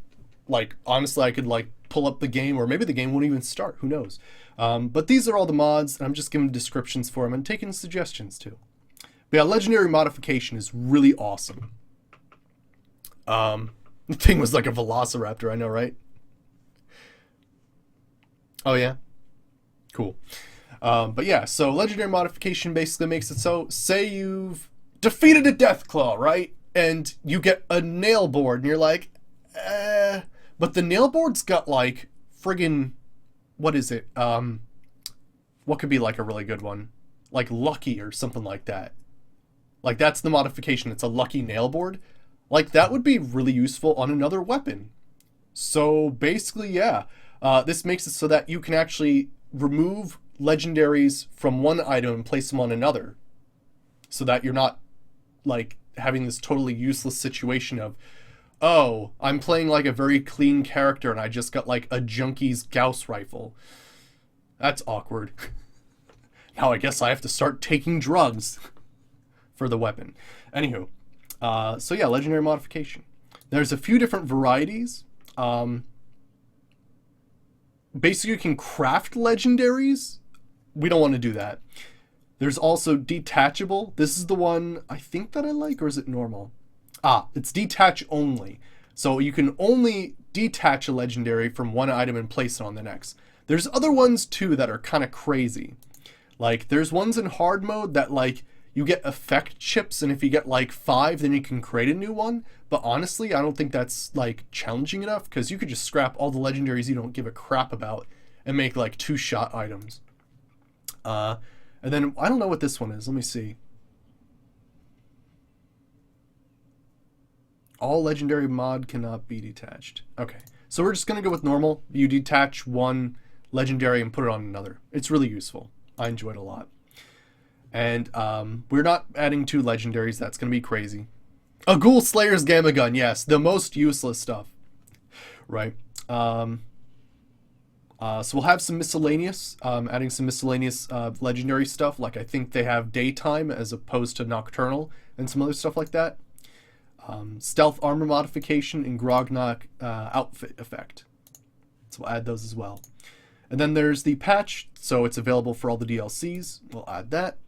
Like, honestly, I could, like, pull up the game, or maybe the game won't even start. Who knows? But these are all the mods, and I'm just giving descriptions for them and taking suggestions, too. But yeah, legendary modification is really awesome. The thing was like a velociraptor, I know, right? Oh, yeah? Cool. But yeah, so legendary modification basically makes it so, say you've defeated a Deathclaw, right? And you get a nail board, and you're like, but the nail board's got like friggin', what is it? What could be like a really good one? Like lucky or something like that. Like that's the modification. It's a lucky nail board. Like that would be really useful on another weapon. So basically, yeah, this makes it so that you can actually remove legendaries from one item and place them on another. So that you're not like having this totally useless situation of, oh, I'm playing like a very clean character and I just got like a junkie's Gauss rifle. That's awkward. Now I guess I have to start taking drugs for the weapon. Anywho, so yeah, legendary modification. There's a few different varieties. Basically, you can craft legendaries. We don't want to do that. There's also detachable. This is the one I think that I like, or is it normal? It's detach only. So you can only detach a legendary from one item and place it on the next. There's other ones too that are kind of crazy. Like there's ones in hard mode that like you get effect chips, and if you get like 5, then you can create a new one. But honestly, I don't think that's like challenging enough, because you could just scrap all the legendaries you don't give a crap about and make like 2-shot items. And then I don't know what this one is. Let me see. All legendary mod cannot be detached. Okay, so we're just gonna go with normal. You detach one legendary and put it on another. It's really useful. I enjoy it a lot. And we're not adding 2 legendaries. That's gonna be crazy. A Ghoul Slayer's Gamma Gun. Yes, the most useless stuff. Right. So we'll have some miscellaneous, adding some miscellaneous legendary stuff. Like I think they have daytime as opposed to nocturnal and some other stuff like that. Stealth armor modification and Grognok outfit effect. So we'll add those as well. And then there's the patch, so it's available for all the DLCs. We'll add that.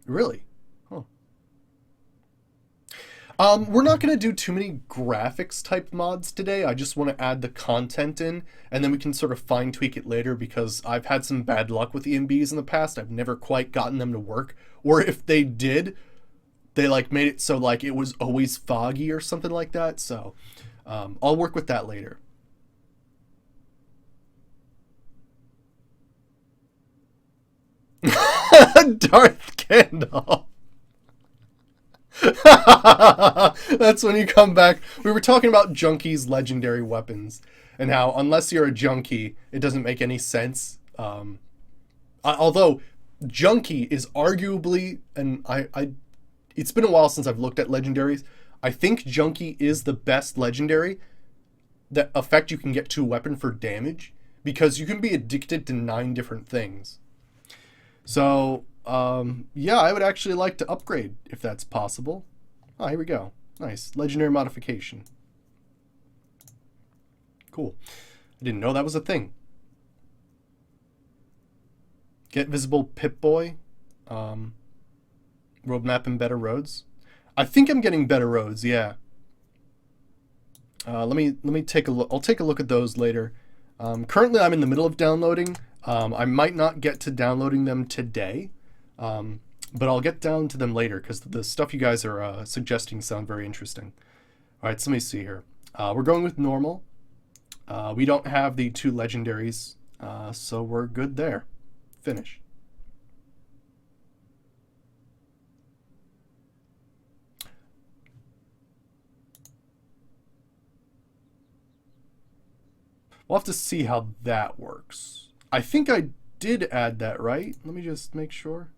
Really? Huh. We're not going to do too many graphics type mods today. I just want to add the content in, and then we can sort of fine tweak it later because I've had some bad luck with EMBs in the past. I've never quite gotten them to work. Or if they did, they like made it so like it was always foggy or something like that. So I'll work with that later. Darth Gandalf. That's when you come back. We were talking about Junkie's legendary weapons and how unless you're a Junkie, it doesn't make any sense. Although Junkie is arguably, and it's been a while since I've looked at legendaries. I think Junkie is the best legendary that effect you can get to a weapon for damage because you can be addicted to 9 different things. So, yeah, I would actually like to upgrade if that's possible. Oh, here we go. Nice. Legendary modification. Cool. I didn't know that was a thing. Get visible Pip-Boy. Roadmap and better roads. I think I'm getting better roads, yeah. Let me take a look. I'll take a look at those later. Currently, I'm in the middle of downloading. I might not get to downloading them today, but I'll get down to them later because the stuff you guys are suggesting sound very interesting. All right, so let me see here. We're going with normal. We don't have the 2 legendaries, so we're good there. Finish. We'll have to see how that works. I think I did add that, right? Let me just make sure.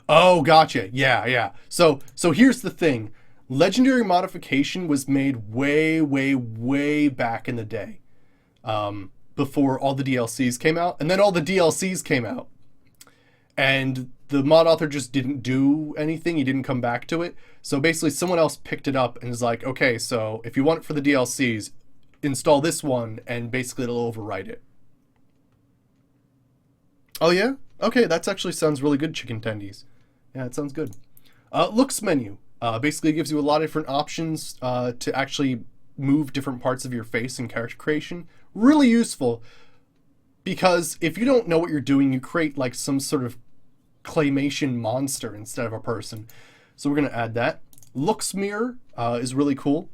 Oh, gotcha. Yeah. So here's the thing. Legendary modification was made way back in the day. Before all the DLCs came out. And then all the DLCs came out. And the mod author just didn't do anything. He didn't come back to it. So basically someone else picked it up and is like, okay, so if you want it for the DLCs, install this one and basically it'll overwrite it. Oh yeah? Okay, that actually sounds really good, chicken tendies. Yeah, it sounds good. Looks menu. Basically gives you a lot of different options to actually move different parts of your face in character creation. Really useful because if you don't know what you're doing, you create like some sort of claymation monster instead of a person. So we're going to add that. Looks mirror is really cool.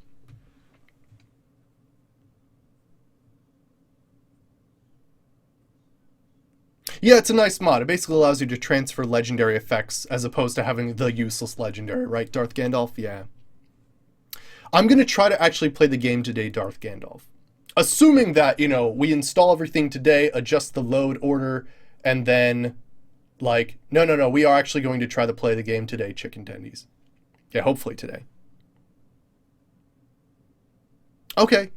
Yeah, it's a nice mod. It basically allows you to transfer legendary effects as opposed to having the useless legendary, right, Darth Gandalf? Yeah. I'm going to try to actually play the game today, Darth Gandalf. Assuming that, you know, we install everything today, adjust the load order, and then, like, no, we are actually going to try to play the game today, chicken tendies. Yeah, hopefully today. Okay.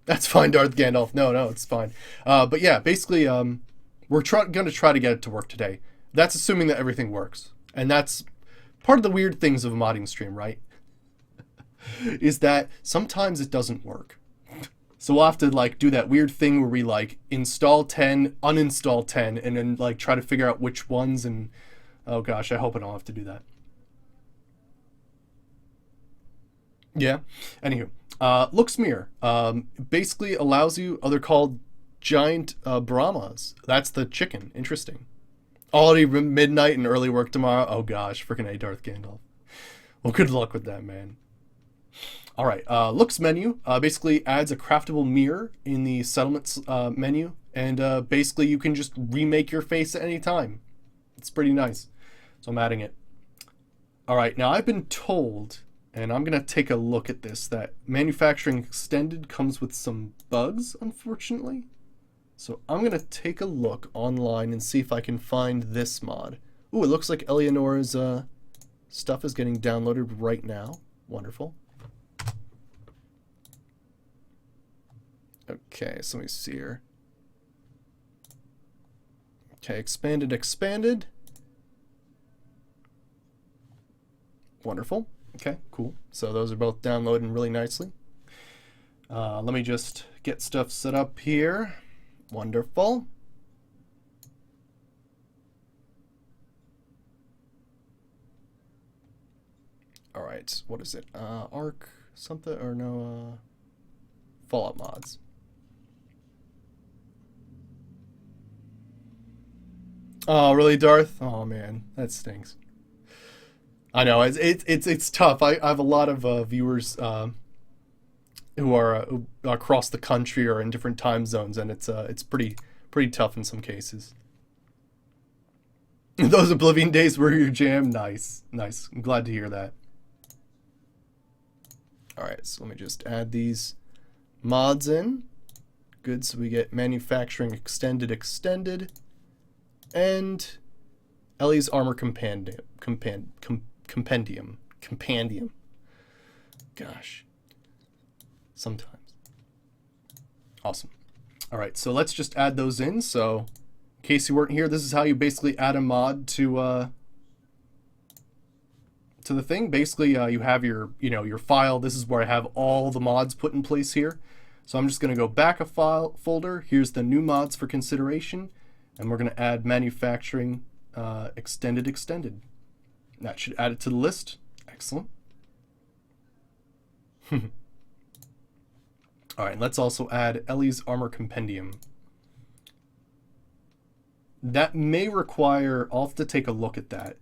That's fine, Darth Gandalf. No, it's fine. But yeah, basically, we're going to try to get it to work today. That's assuming that everything works. And that's part of the weird things of a modding stream, right? Is that sometimes it doesn't work. So we'll have to like do that weird thing where we like install 10, uninstall 10, and then like try to figure out which ones and oh gosh, I hope I don't have to do that. Yeah. Anywho, looks mirror. Basically allows you, they're called giant Brahmas. That's the chicken. Interesting. Already midnight and early work tomorrow. Oh gosh, freaking A, Darth Gandalf. Well, good luck with that, man. All right, looks menu basically adds a craftable mirror in the settlements menu, and basically you can just remake your face at any time. It's pretty nice, so I'm adding it. All right, now I've been told, and I'm gonna take a look at this, that manufacturing extended comes with some bugs, unfortunately. So I'm gonna take a look online and see if I can find this mod. Ooh, it looks like Eleanor's stuff is getting downloaded right now. Wonderful. Okay, so let me see here. Okay, expanded. Wonderful. Okay, cool. So those are both downloading really nicely. Let me just get stuff set up here. Wonderful. All right, what is it? Arc something or no? Fallout mods. Oh, really, Darth? Oh man, that stinks. I know it's tough. I have a lot of viewers who are across the country or in different time zones, and it's pretty tough in some cases. Those Oblivion days were your jam. Nice, nice. I'm glad to hear that. All right, so let me just add these mods in. Good, so we get manufacturing extended, and Ellie's armor compendium. Gosh, sometimes. Awesome. All right, so let's just add those in. So, in case you weren't here, this is how you basically add a mod to the thing. Basically, you have your file. This is where I have all the mods put in place here. So I'm just going to go back a file folder. Here's the new mods for consideration, and we're going to add manufacturing extended. That should add it to the list. Excellent. All right, let's also add Ellie's armor compendium. That may require, I'll have to take a look at that,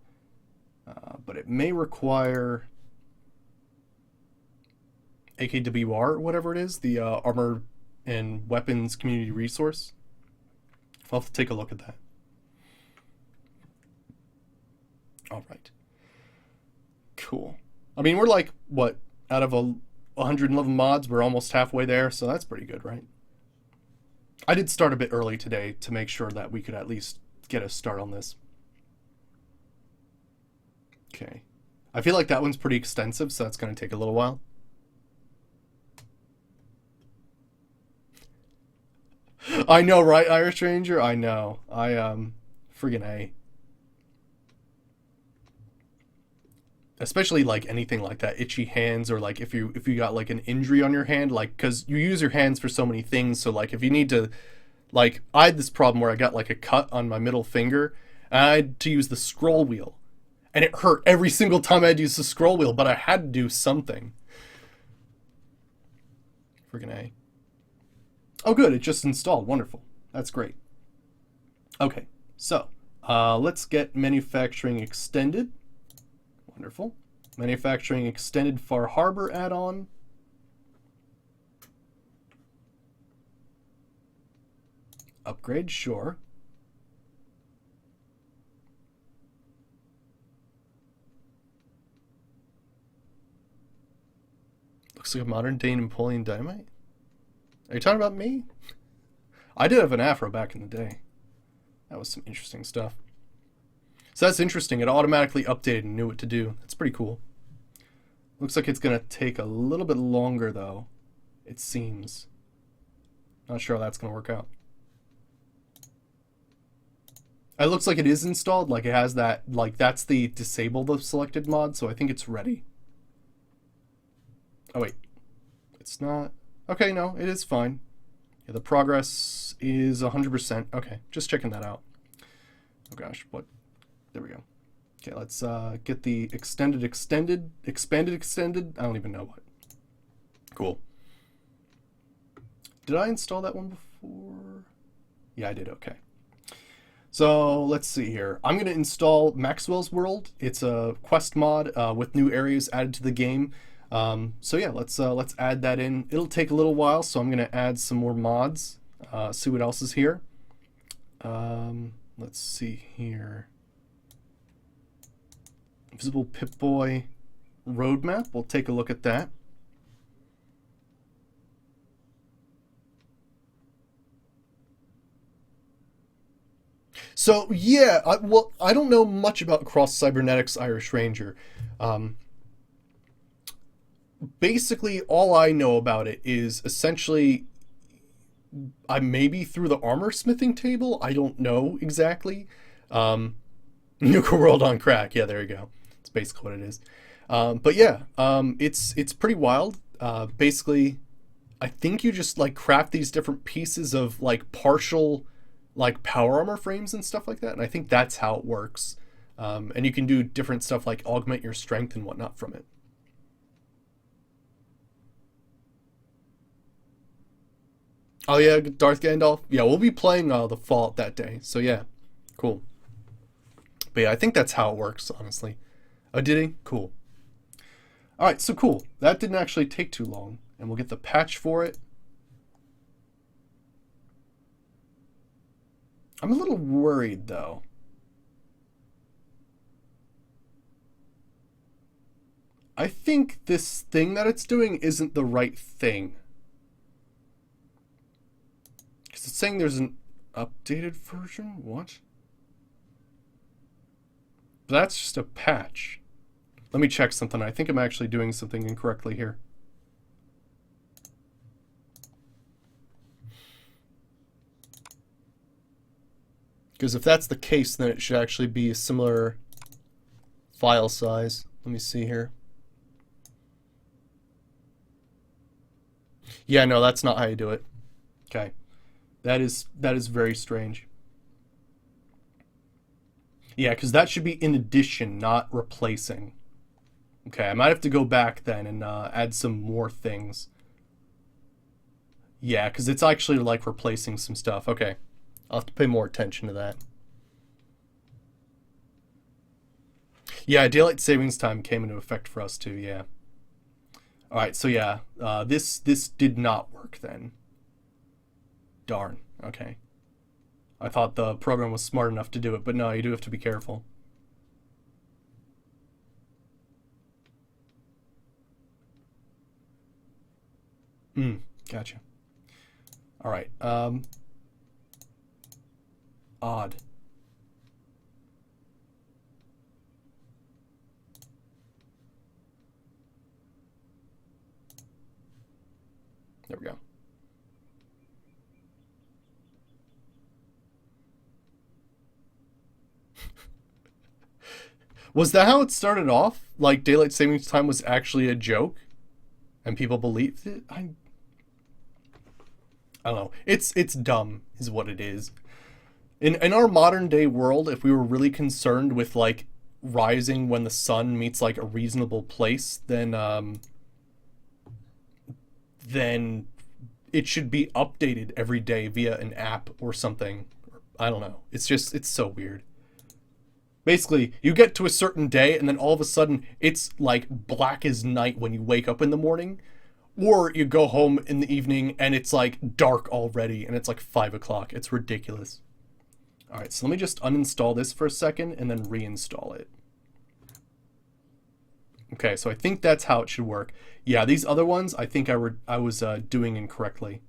but it may require AKWR or whatever it is, the Armor and Weapons Community Resource. I'll have to take a look at that. All right. Cool. I mean, we're like, what, out of 111 mods, we're almost halfway there, so that's pretty good, right? I did start a bit early today to make sure that we could at least get a start on this. Okay. I feel like that one's pretty extensive, so that's going to take a little while. I know, right, Irish Ranger? I know. Friggin' A. Especially like anything like that, itchy hands, or like if you got like an injury on your hand, like, because you use your hands for so many things. So like if you need to, like, I had this problem where I got like a cut on my middle finger, and I had to use the scroll wheel, and it hurt every single time I had to use the scroll wheel, but I had to do something. Friggin' A. Oh, good, it just installed. Wonderful. That's great. Okay, so let's get manufacturing extended. Wonderful. Manufacturing extended Far Harbor add-on. Upgrade, sure. Looks like a modern day Napoleon Dynamite. Are you talking about me? I did have an afro back in the day. That was some interesting stuff. So that's interesting. It automatically updated and knew what to do. That's pretty cool. Looks like it's going to take a little bit longer, though. It seems. Not sure how that's going to work out. It looks like it is installed. Like it has that, like that's the disable the selected mod. So I think it's ready. Oh, wait. It's not. Okay, no, it is fine. Yeah, the progress is 100%. Okay, just checking that out. Oh gosh, what? There we go. Okay, let's get the expanded extended. I don't even know what. Cool. Did I install that one before? Yeah, I did. Okay. So let's see here. I'm going to install Maxwell's World. It's a quest mod with new areas added to the game. So yeah, let's add that in. It'll take a little while, so I'm going to add some more mods. See what else is here. Let's see here. Visible Pip-Boy roadmap. We'll take a look at that. So yeah, well, I don't know much about Cross Cybernetics Irish Ranger. Basically, all I know about it is essentially, I maybe through the armor smithing table. I don't know exactly. Nuka World on crack. Yeah, there you go. It's basically what it is. But yeah, it's pretty wild. Basically, I think you just like craft these different pieces of like partial like power armor frames and stuff like that, and I think that's how it works. And you can do different stuff like augment your strength and whatnot from it. Oh yeah, Darth Gandalf. Yeah, we'll be playing the Fallout that day. So yeah, cool. But yeah, I think that's how it works, honestly. Oh, did he? Cool. All right, so cool. That didn't actually take too long, and we'll get the patch for it. I'm a little worried though. I think this thing that it's doing isn't the right thing. Because it's saying there's an updated version? What? But that's just a patch. Let me check something. I think I'm actually doing something incorrectly here. Because if that's the case, then it should actually be a similar file size. Let me see here. Yeah, no, that's not how you do it. Okay. That is very strange. Yeah, because that should be in addition, not replacing. Okay, I might have to go back then and add some more things. Yeah, because it's actually like replacing some stuff. Okay, I'll have to pay more attention to that. Yeah, daylight savings time came into effect for us too, yeah. All right, so yeah, this did not work then. Darn. Okay. I thought the program was smart enough to do it, but no, you do have to be careful. Gotcha. All right. Odd. There we go. Was that how it started off? Like daylight savings time was actually a joke, and people believed it? I don't know. It's dumb, is what it is. In our modern day world, if we were really concerned with like rising when the sun meets like a reasonable place, then it should be updated every day via an app or something. I don't know. It's so weird. Basically, you get to a certain day and then all of a sudden it's like black as night when you wake up in the morning. Or you go home in the evening and it's like dark already and it's like 5 o'clock. It's ridiculous. All right, so let me just uninstall this for a second and then reinstall it. Okay, so I think that's how it should work. Yeah, these other ones, I think I was doing incorrectly.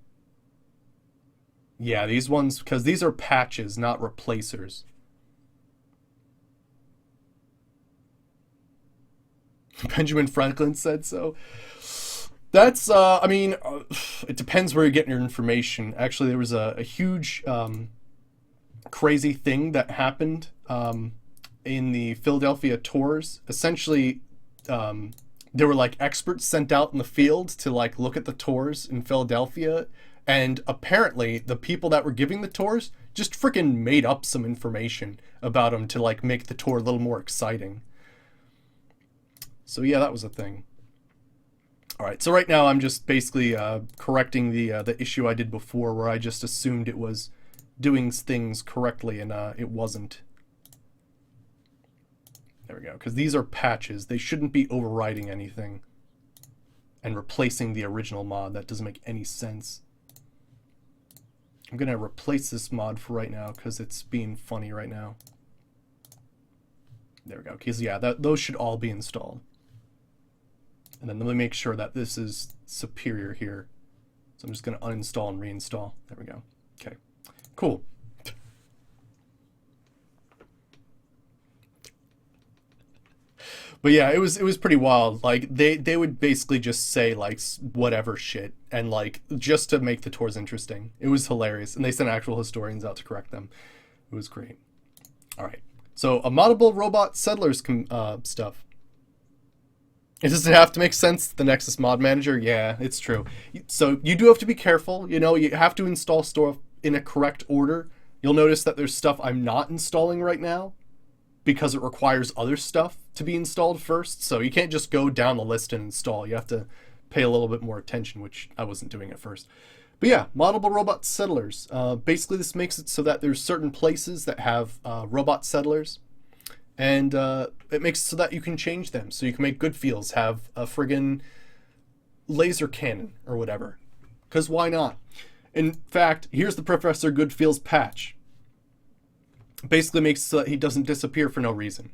Yeah, these ones, because these are patches, not replacers. Benjamin Franklin said so. That's, I mean, it depends where you're getting your information. Actually, there was a huge crazy thing that happened in the Philadelphia tours. Essentially, there were like experts sent out in the field to like look at the tours in Philadelphia, and apparently the people that were giving the tours just freaking made up some information about them to like make the tour a little more exciting. So yeah, that was a thing. All right, so right now I'm just basically correcting the issue I did before, where I just assumed it was doing things correctly and it wasn't. There we go, because these are patches. They shouldn't be overriding anything and replacing the original mod. That doesn't make any sense. I'm going to replace this mod for right now because it's being funny right now. There we go. Because yeah, those should all be installed. And then let me make sure that this is superior here. So I'm just going to uninstall and reinstall. There we go. Okay, cool. But yeah, it was pretty wild. Like they would basically just say like whatever shit and like just to make the tours interesting. It was hilarious, and they sent actual historians out to correct them. It was great. All right, so a moddable robot settlers stuff. It doesn't have to make sense. The Nexus Mod Manager, yeah, it's true. So you do have to be careful. You know, you have to install stuff in a correct order. You'll notice that there's stuff I'm not installing right now because it requires other stuff to be installed first. So you can't just go down the list and install. You have to pay a little bit more attention, which I wasn't doing at first. But yeah, moddable robot settlers. Basically, this makes it so that there's certain places that have robot settlers, and it makes it so that you can change them. So you can make Goodfields have a friggin' laser cannon or whatever. Because why not? In fact, here's the Professor Goodfields patch. Basically makes it so that he doesn't disappear for no reason.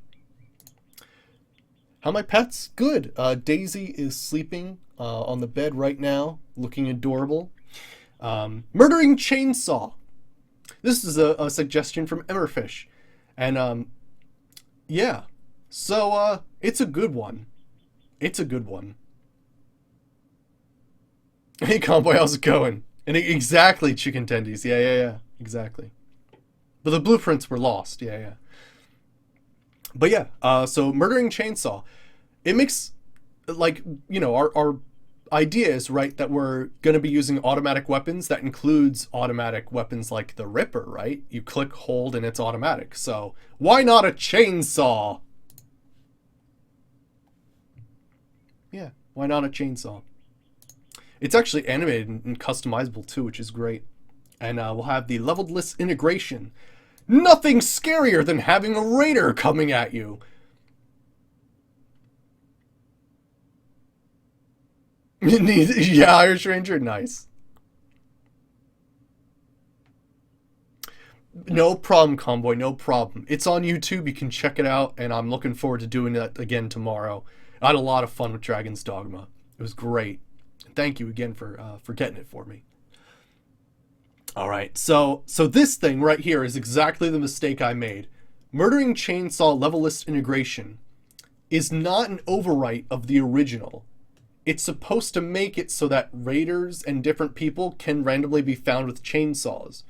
How my pets? Good. Daisy is sleeping on the bed right now, looking adorable. Murdering Chainsaw. This is a suggestion from Emmerfish. And yeah. So it's a good one. It's a good one. Hey Conboy, how's it going? And exactly, Chicken Tendies. Yeah. Exactly. But the blueprints were lost. Yeah. But yeah, so Murdering Chainsaw. It makes, like, you know, our idea is, right, that we're going to be using automatic weapons. That includes automatic weapons like the Ripper, right? You click, hold, and it's automatic. So why not a chainsaw? Yeah, why not a chainsaw? It's actually animated and customizable too, which is great. And we'll have the leveled list integration. Nothing scarier than having a raider coming at you. Yeah, Irish Ranger, nice. No problem, Convoy, no problem. It's on YouTube, you can check it out, and I'm looking forward to doing that again tomorrow. I had a lot of fun with Dragon's Dogma. It was great. Thank you again for getting it for me. All right, so this thing right here is exactly the mistake I made. Murdering Chainsaw level list integration is not an overwrite of the original. It's supposed to make it so that raiders and different people can randomly be found with chainsaws.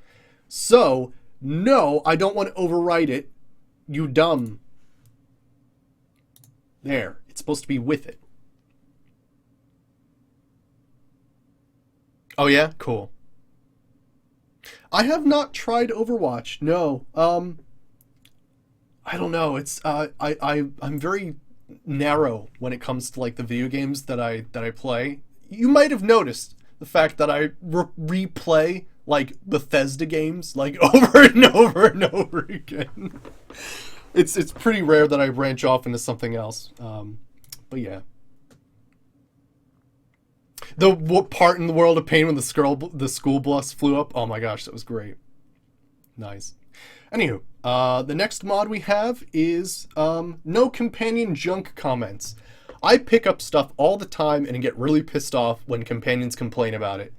So, no, I don't want to overwrite it. You dumb. There, it's supposed to be with it. Oh yeah? Cool. I have not tried Overwatch. No. I don't know. It's I'm very narrow when it comes to like the video games that I play. You might have noticed the fact that I replay like Bethesda games like over and over and over again. It's pretty rare that I branch off into something else. But yeah. What part in the World of Pain when the school bus flew up? Oh my gosh, that was great. Nice. Anywho, the next mod we have is no companion junk comments. I pick up stuff all the time and get really pissed off when companions complain about it.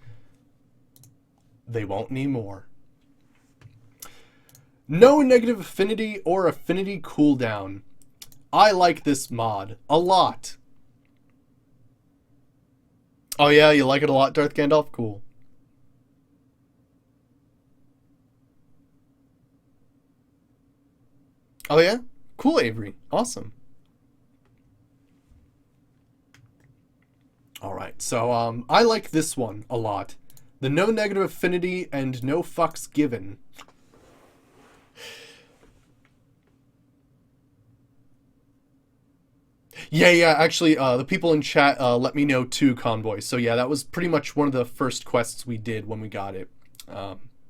They won't anymore. No negative affinity or affinity cooldown. I like this mod a lot. Oh yeah, you like it a lot, Darth Gandalf? Cool. Oh yeah? Cool, Avery. Awesome. Alright, so I like this one a lot. The no negative affinity and no fucks given. Yeah, actually, the people in chat let me know too, Convoy. So yeah, that was pretty much one of the first quests we did when we got it.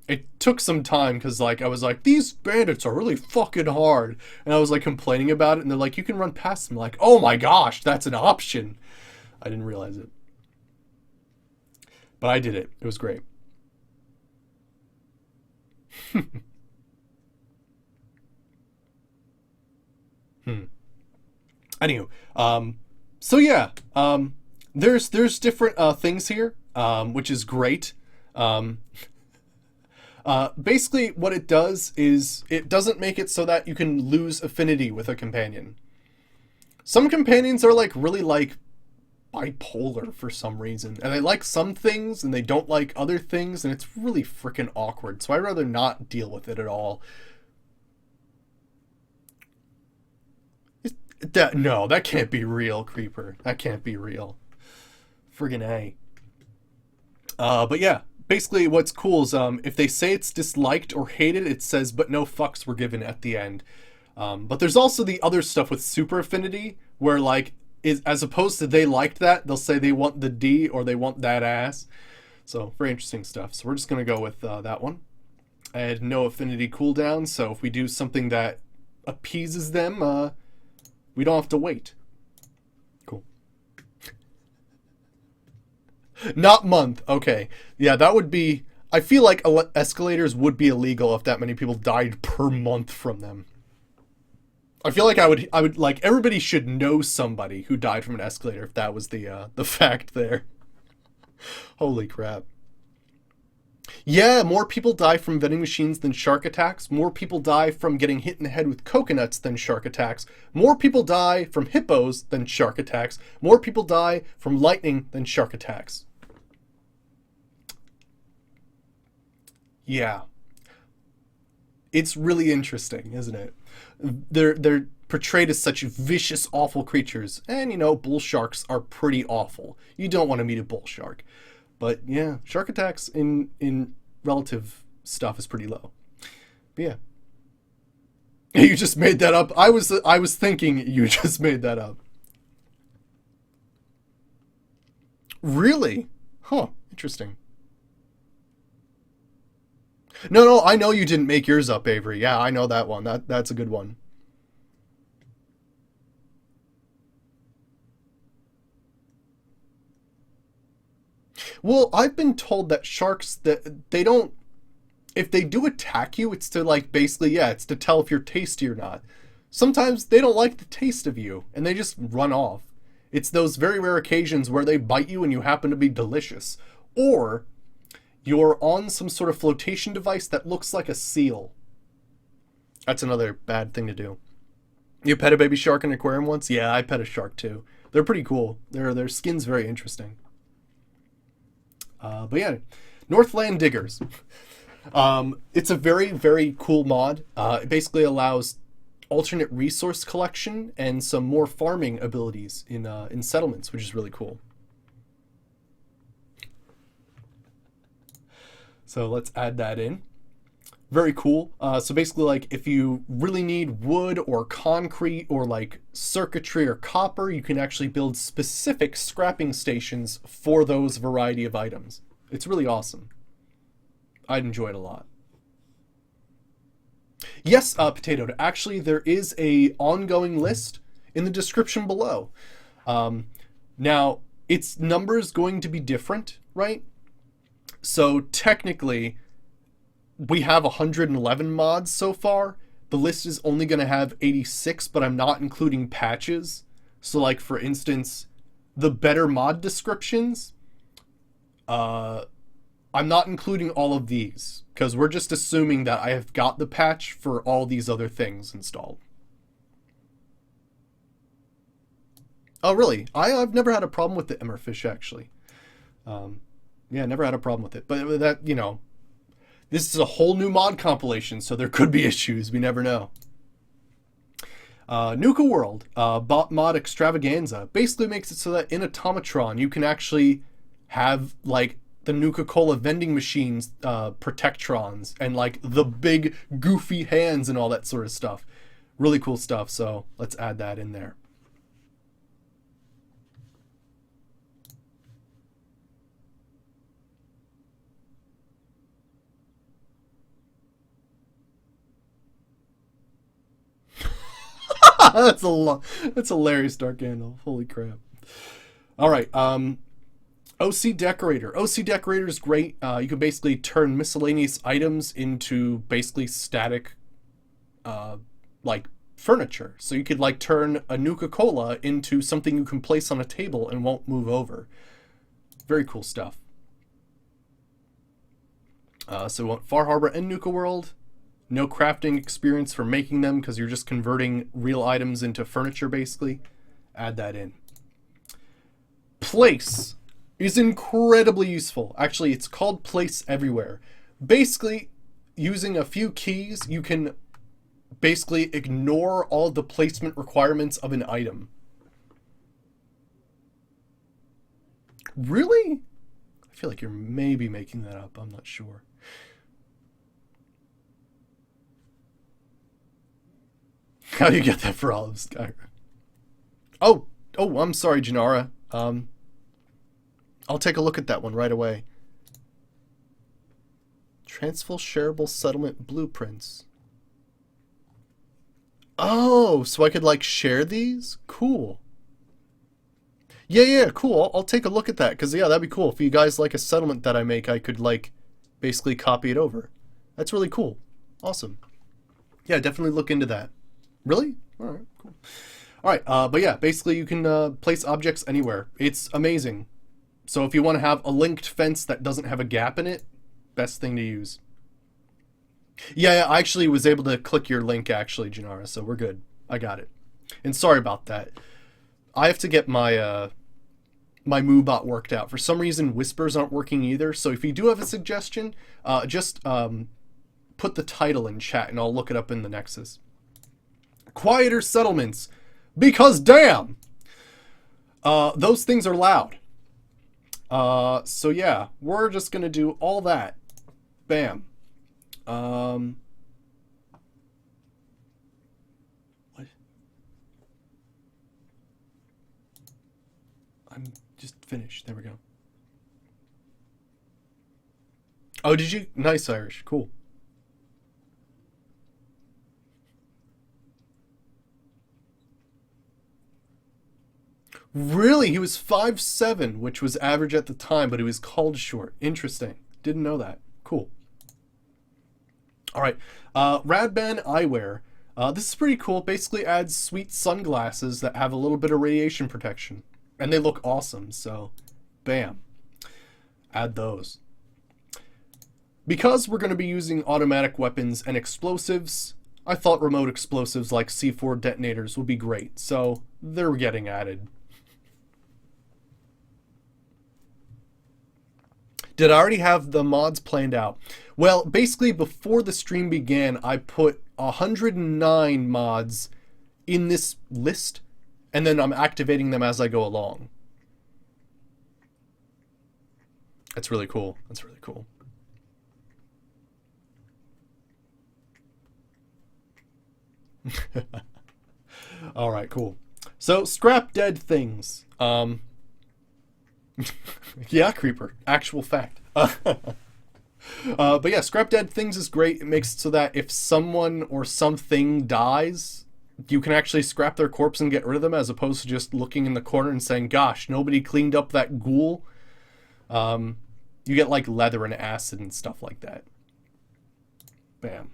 It took some time because like I was like, these bandits are really fucking hard, and I was like complaining about it, and they're like, you can run past them. Like, oh my gosh, that's an option. I didn't realize it, but I did it. It was great. Anywho, so yeah, there's different things here, which is great. Basically, what it does is it doesn't make it so that you can lose affinity with a companion. Some companions are like really like bipolar for some reason, and they like some things and they don't like other things, and it's really freaking awkward. So I'd rather not deal with it at all. No, that can't be real, Creeper. That can't be real. Friggin' A. But yeah, basically what's cool is if they say it's disliked or hated, it says, but no fucks were given at the end. But there's also the other stuff with super affinity, where like, as opposed to they liked that, they'll say they want the D or they want that ass. So very interesting stuff. So we're just going to go with that one. I had no affinity cooldown, so if we do something that appeases them, we don't have to wait. Cool. Not month. Okay. Yeah, that would be... I feel like escalators would be illegal if that many people died per month from them. I feel like I would like, everybody should know somebody who died from an escalator if that was the fact there. Holy crap. Yeah, more people die from vending machines than shark attacks. More people die from getting hit in the head with coconuts than shark attacks. More people die from hippos than shark attacks. More people die from lightning than shark attacks. Yeah. It's really interesting, isn't it? They're portrayed as such vicious, awful creatures. And, you know, bull sharks are pretty awful. You don't want to meet a bull shark. But, yeah, shark attacks in relative stuff is pretty low. But, yeah. You just made that up. I was thinking you just made that up. Really? Huh. Interesting. No, I know you didn't make yours up, Avery. Yeah, I know that one. That's a good one. Well, I've been told that sharks, that they don't, if they do attack you, it's to like basically, yeah, it's to tell if you're tasty or not. Sometimes they don't like the taste of you and they just run off. It's those very rare occasions where they bite you and you happen to be delicious. Or you're on some sort of flotation device that looks like a seal. That's another bad thing to do. You pet a baby shark in an aquarium once? Yeah, I pet a shark too. They're pretty cool. Their skin's very interesting. But yeah, Northland Diggers. It's a very, very cool mod. It basically allows alternate resource collection and some more farming abilities in settlements, which is really cool. So let's add that in. Very cool. So basically, like, if you really need wood or concrete or like circuitry or copper, you can actually build specific scrapping stations for those variety of items. It's really awesome. I'd enjoy it a lot. Yes, Potato. Actually, there is a ongoing list in the description below. Now, its numbers going to be different, right? So technically, we have 111 mods so far. The list is only going to have 86, but I'm not including patches. So like, for instance, the better mod descriptions, I'm not including all of these because we're just assuming that I have got the patch for all these other things installed. Oh, really? I've never had a problem with the Emmerfish, actually. Yeah, never had a problem with it. But that, you know, this is a whole new mod compilation, so there could be issues. We never know. Nuka World, bot mod extravaganza, basically makes it so that in Automatron you can actually have like the Nuka-Cola vending machines, protectrons, and like the big goofy hands and all that sort of stuff. Really cool stuff, so let's add that in there. That's hilarious, Dark Candle. Holy crap. All right, OC Decorator. OC Decorator is great. You can basically turn miscellaneous items into basically static, like furniture. So you could like turn a Nuka-Cola into something you can place on a table and won't move over. Very cool stuff. So we want Far Harbor and Nuka World. No crafting experience for making them because you're just converting real items into furniture, basically. Add that in. Place is incredibly useful. Actually, it's called Place Everywhere. Basically, using a few keys, you can basically ignore all the placement requirements of an item. Really? I feel like you're maybe making that up. I'm not sure. How do you get that for all of Skyrim? Oh, I'm sorry, Janara. I'll take a look at that one right away. Transfer shareable settlement blueprints. Oh, so I could like share these? Cool. Yeah, cool. I'll take a look at that because yeah, that'd be cool. If you guys like a settlement that I make, I could like basically copy it over. That's really cool. Awesome. Yeah, definitely look into that. Really? All right, cool. All right, but yeah, basically you can place objects anywhere. It's amazing. So if you want to have a linked fence that doesn't have a gap in it, best thing to use. Yeah, I actually was able to click your link actually, Janara, so we're good. I got it. And sorry about that. I have to get my my MooBot worked out. For some reason, whispers aren't working either. So if you do have a suggestion, just put the title in chat and I'll look it up in the Nexus. Quieter settlements, because damn, those things are loud. So yeah, we're just gonna do all that. Bam. What? I'm just finished. There we go. Oh, did you? Nice, Irish. Cool. Really? He was 5'7", which was average at the time, but he was called short. Interesting. Didn't know that. Cool. All right. Radban Eyewear. This is pretty cool. Basically adds sweet sunglasses that have a little bit of radiation protection. And they look awesome, so bam. Add those. Because we're going to be using automatic weapons and explosives, I thought remote explosives like C4 detonators would be great, so they're getting added. Did I already have the mods planned out? Well, basically before the stream began, I put 109 mods in this list, and then I'm activating them as I go along. That's really cool. That's really cool. All right, cool. So, scrap dead things. Yeah, Creeper. Actual fact. But yeah, scrap dead things is great. It makes it so that if someone or something dies, you can actually scrap their corpse and get rid of them, as opposed to just looking in the corner and saying, gosh, nobody cleaned up that ghoul. You get like leather and acid and stuff like that. Bam.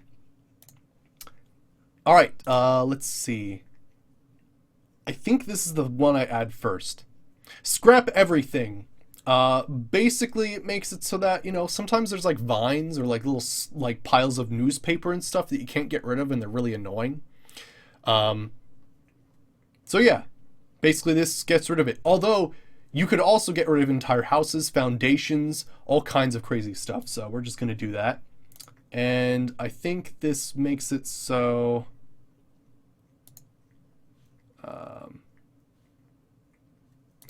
All right, let's see. I think this is the one I add first. Scrap everything. Basically, it makes it so that, you know, sometimes there's like vines or like little like piles of newspaper and stuff that you can't get rid of and they're really annoying. So yeah, basically this gets rid of it. Although you could also get rid of entire houses, foundations, all kinds of crazy stuff. So we're just going to do that. And I think this makes it so...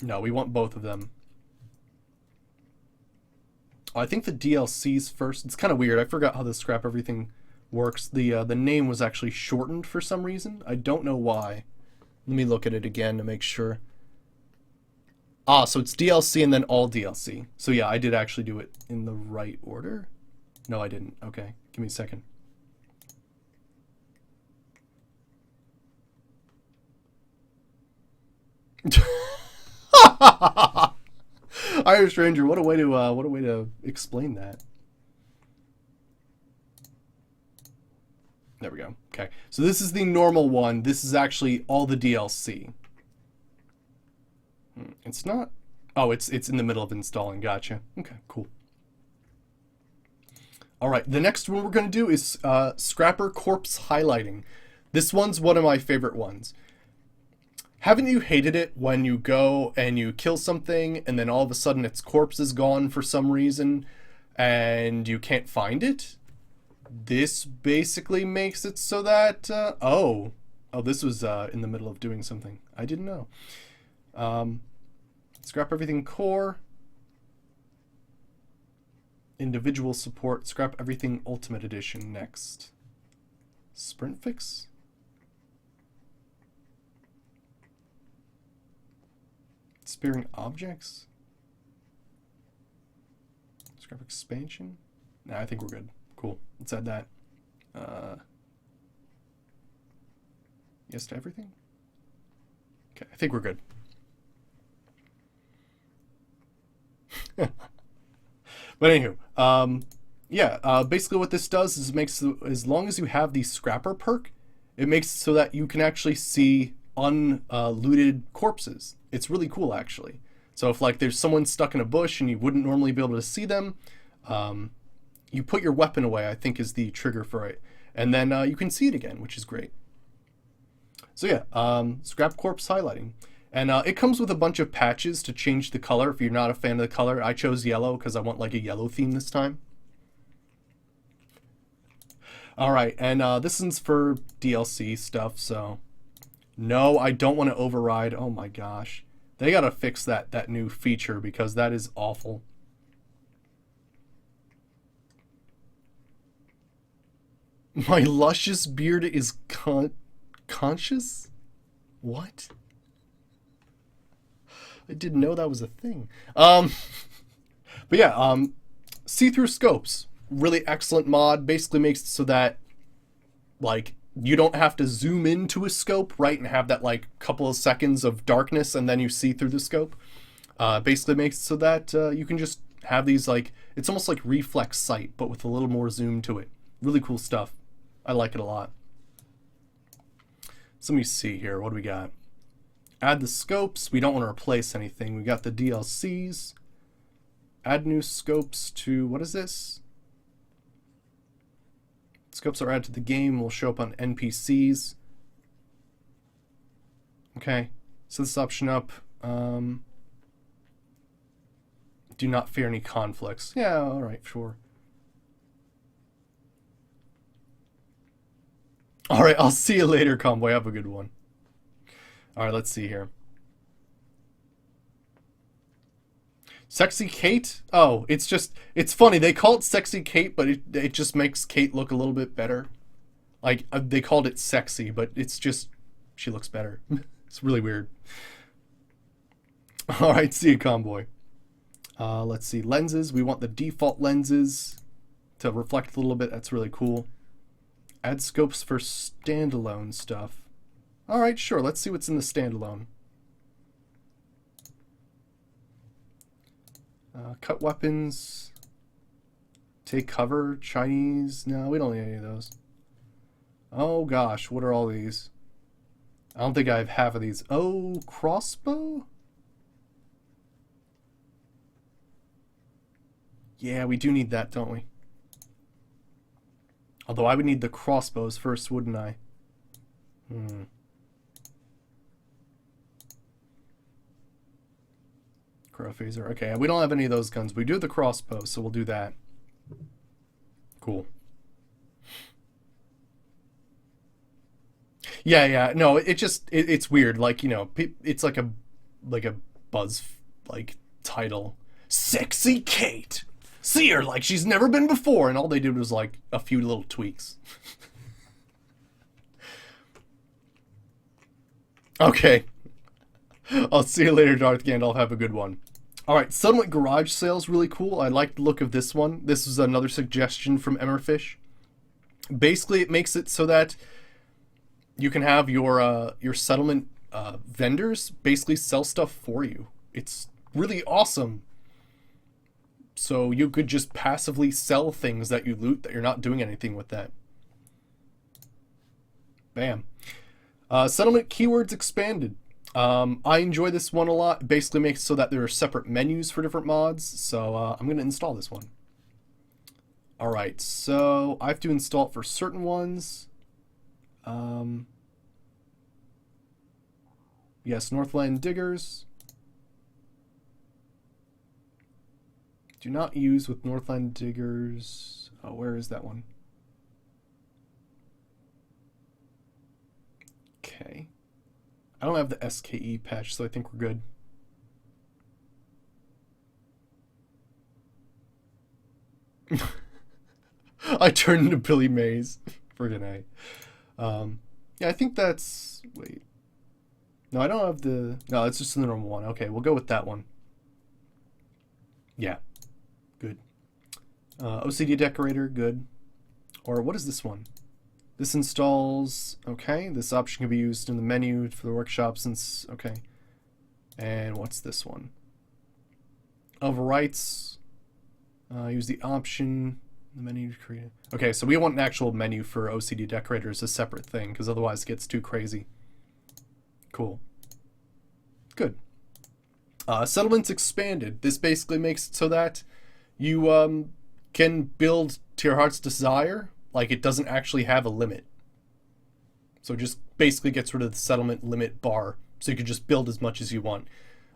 no, we want both of them. I think the DLC's first. It's kind of weird. I forgot how the scrap everything works. The name was actually shortened for some reason. I don't know why. Let me look at it again to make sure. Ah, so it's DLC and then all DLC. So yeah, I did actually do it in the right order. No, I didn't. Okay, give me a second. Irish Ranger, what a way to explain that. There we go. Okay, so this is the normal one. This is actually all the DLC. It's not. Oh, it's in the middle of installing. Gotcha. Okay, cool. All right, the next one we're going to do is Scrapper Corpse Highlighting. This one's one of my favorite ones. Haven't you hated it when you go and you kill something and then all of a sudden its corpse is gone for some reason and you can't find it? This basically makes it so that... oh, this was in the middle of doing something. I didn't know. Scrap everything core. Individual support. Scrap everything ultimate edition next. Sprint fix? Spearing objects? Scrap expansion? Nah, I think we're good. Cool. Let's add that. Yes to everything? Okay, I think we're good. But anywho, yeah, basically what this does is it makes, as long as you have the Scrapper perk, it makes it so that you can actually see unlooted corpses. It's really cool, actually. So if like there's someone stuck in a bush and you wouldn't normally be able to see them, you put your weapon away, I think is the trigger for it. And then you can see it again, which is great. So yeah, scrap corpse highlighting. And it comes with a bunch of patches to change the color if you're not a fan of the color. I chose yellow because I want like a yellow theme this time. Alright, and this is for DLC stuff, so... No, I don't want to override. Oh my gosh. They gotta fix that new feature because that is awful. My luscious beard is conscious? What? I didn't know that was a thing. But yeah, see-through scopes. Really excellent mod. Basically makes it so that, like, you don't have to zoom into a scope, right, and have that, like, couple of seconds of darkness and then you see through the scope. Basically makes it so that you can just have these, like, it's almost like reflex sight, but with a little more zoom to it. Really cool stuff. I like it a lot. So let me see here. What do we got? Add the scopes. We don't want to replace anything. We got the DLCs. Add new scopes to, what is this? Scopes are added to the game, will show up on NPCs. Okay, so this option up. Do not fear any conflicts. Yeah, alright, sure. Alright, I'll see you later, Convoy. Have a good one. Alright, let's see here. Sexy Kate? Oh, it's funny. They call it Sexy Kate, but it just makes Kate look a little bit better. Like, they called it sexy, but it's just, she looks better. It's really weird. Alright, see you, Convoy. Let's see, lenses. We want the default lenses to reflect a little bit. That's really cool. Add scopes for standalone stuff. Alright, sure. Let's see what's in the standalone. Cut weapons. Take cover. Chinese. No, we don't need any of those. Oh gosh, what are all these? I don't think I have half of these. Oh, crossbow? Yeah, we do need that, don't we? Although I would need the crossbows first, wouldn't I? Crow phaser. Okay, we don't have any of those guns. We do have the crossbow, so we'll do that. Cool. Yeah. No, it's weird. Like, you know, it's like a buzz like title. Sexy Kate. See her like she's never been before, and all they did was like a few little tweaks. Okay. I'll see you later, Darth Gandalf. Have a good one. Alright, Settlement Garage Sale's really cool. I like the look of this one. This is another suggestion from Emmerfish. Basically, it makes it so that you can have your settlement vendors basically sell stuff for you. It's really awesome. So you could just passively sell things that you loot that you're not doing anything with that. Bam. Settlement keywords expanded. I enjoy this one a lot. It basically makes it so that there are separate menus for different mods. So I'm going to install this one. Alright, so I have to install it for certain ones. Yes, Northland Diggers. Do not use with Northland Diggers. Oh, where is that one? Okay. I don't have the SKE patch, so I think we're good. I turned into Billy Mays. Friggin' A. Yeah, I think that's... Wait. No, I don't have the... No, it's just the normal one. Okay, we'll go with that one. Yeah. Good. OCD Decorator, good. Or what is this one? This installs, okay, this option can be used in the menu for the workshop since, okay. And what's this one? Overwrites, use the option, the menu to create. Okay, so we want an actual menu for OCD Decorator as a separate thing, because otherwise it gets too crazy. Cool. Good. Settlements expanded. This basically makes it so that you can build to your heart's desire. Like, it doesn't actually have a limit. So it just basically gets rid of the settlement limit bar. So you can just build as much as you want.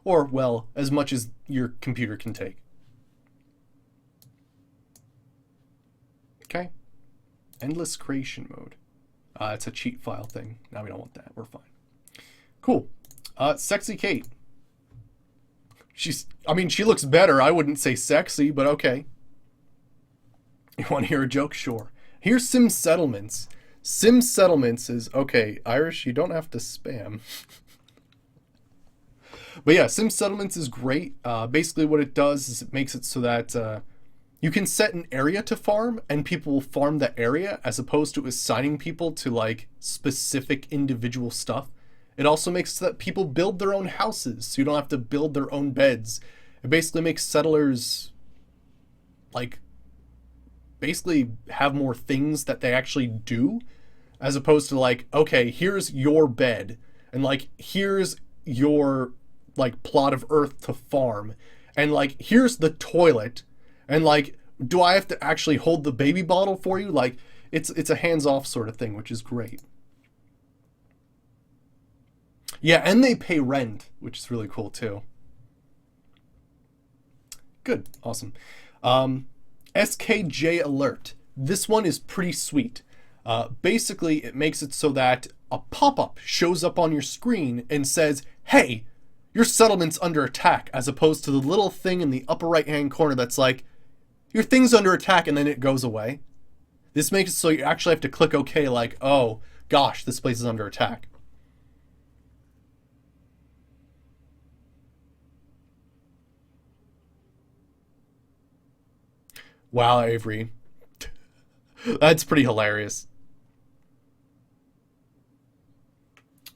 Or, well, as much as your computer can take. Okay. Endless creation mode. It's a cheat file thing. Now we don't want that. We're fine. Cool. Sexy Kate. I mean, she looks better. I wouldn't say sexy, but okay. You want to hear a joke? Sure. Here's Sim Settlements. Sim Settlements is, okay, Irish, you don't have to spam. But yeah, Sim Settlements is great. Basically what it does is it makes it so that you can set an area to farm and people will farm that area as opposed to assigning people to like specific individual stuff. It also makes it so that people build their own houses so you don't have to build their own beds. It basically makes settlers like basically have more things that they actually do as opposed to like, okay, here's your bed and like here's your like plot of earth to farm and like here's the toilet and like do I have to actually hold the baby bottle for you? Like it's a hands-off sort of thing, which is great. Yeah, and they pay rent, which is really cool too. Good, awesome. SKJ Alert. This one is pretty sweet. Basically, it makes it so that a pop-up shows up on your screen and says, hey, your settlement's under attack, as opposed to the little thing in the upper right-hand corner that's like, your thing's under attack, and then it goes away. This makes it so you actually have to click OK, like, oh, gosh, this place is under attack. Wow, Avery. That's pretty hilarious.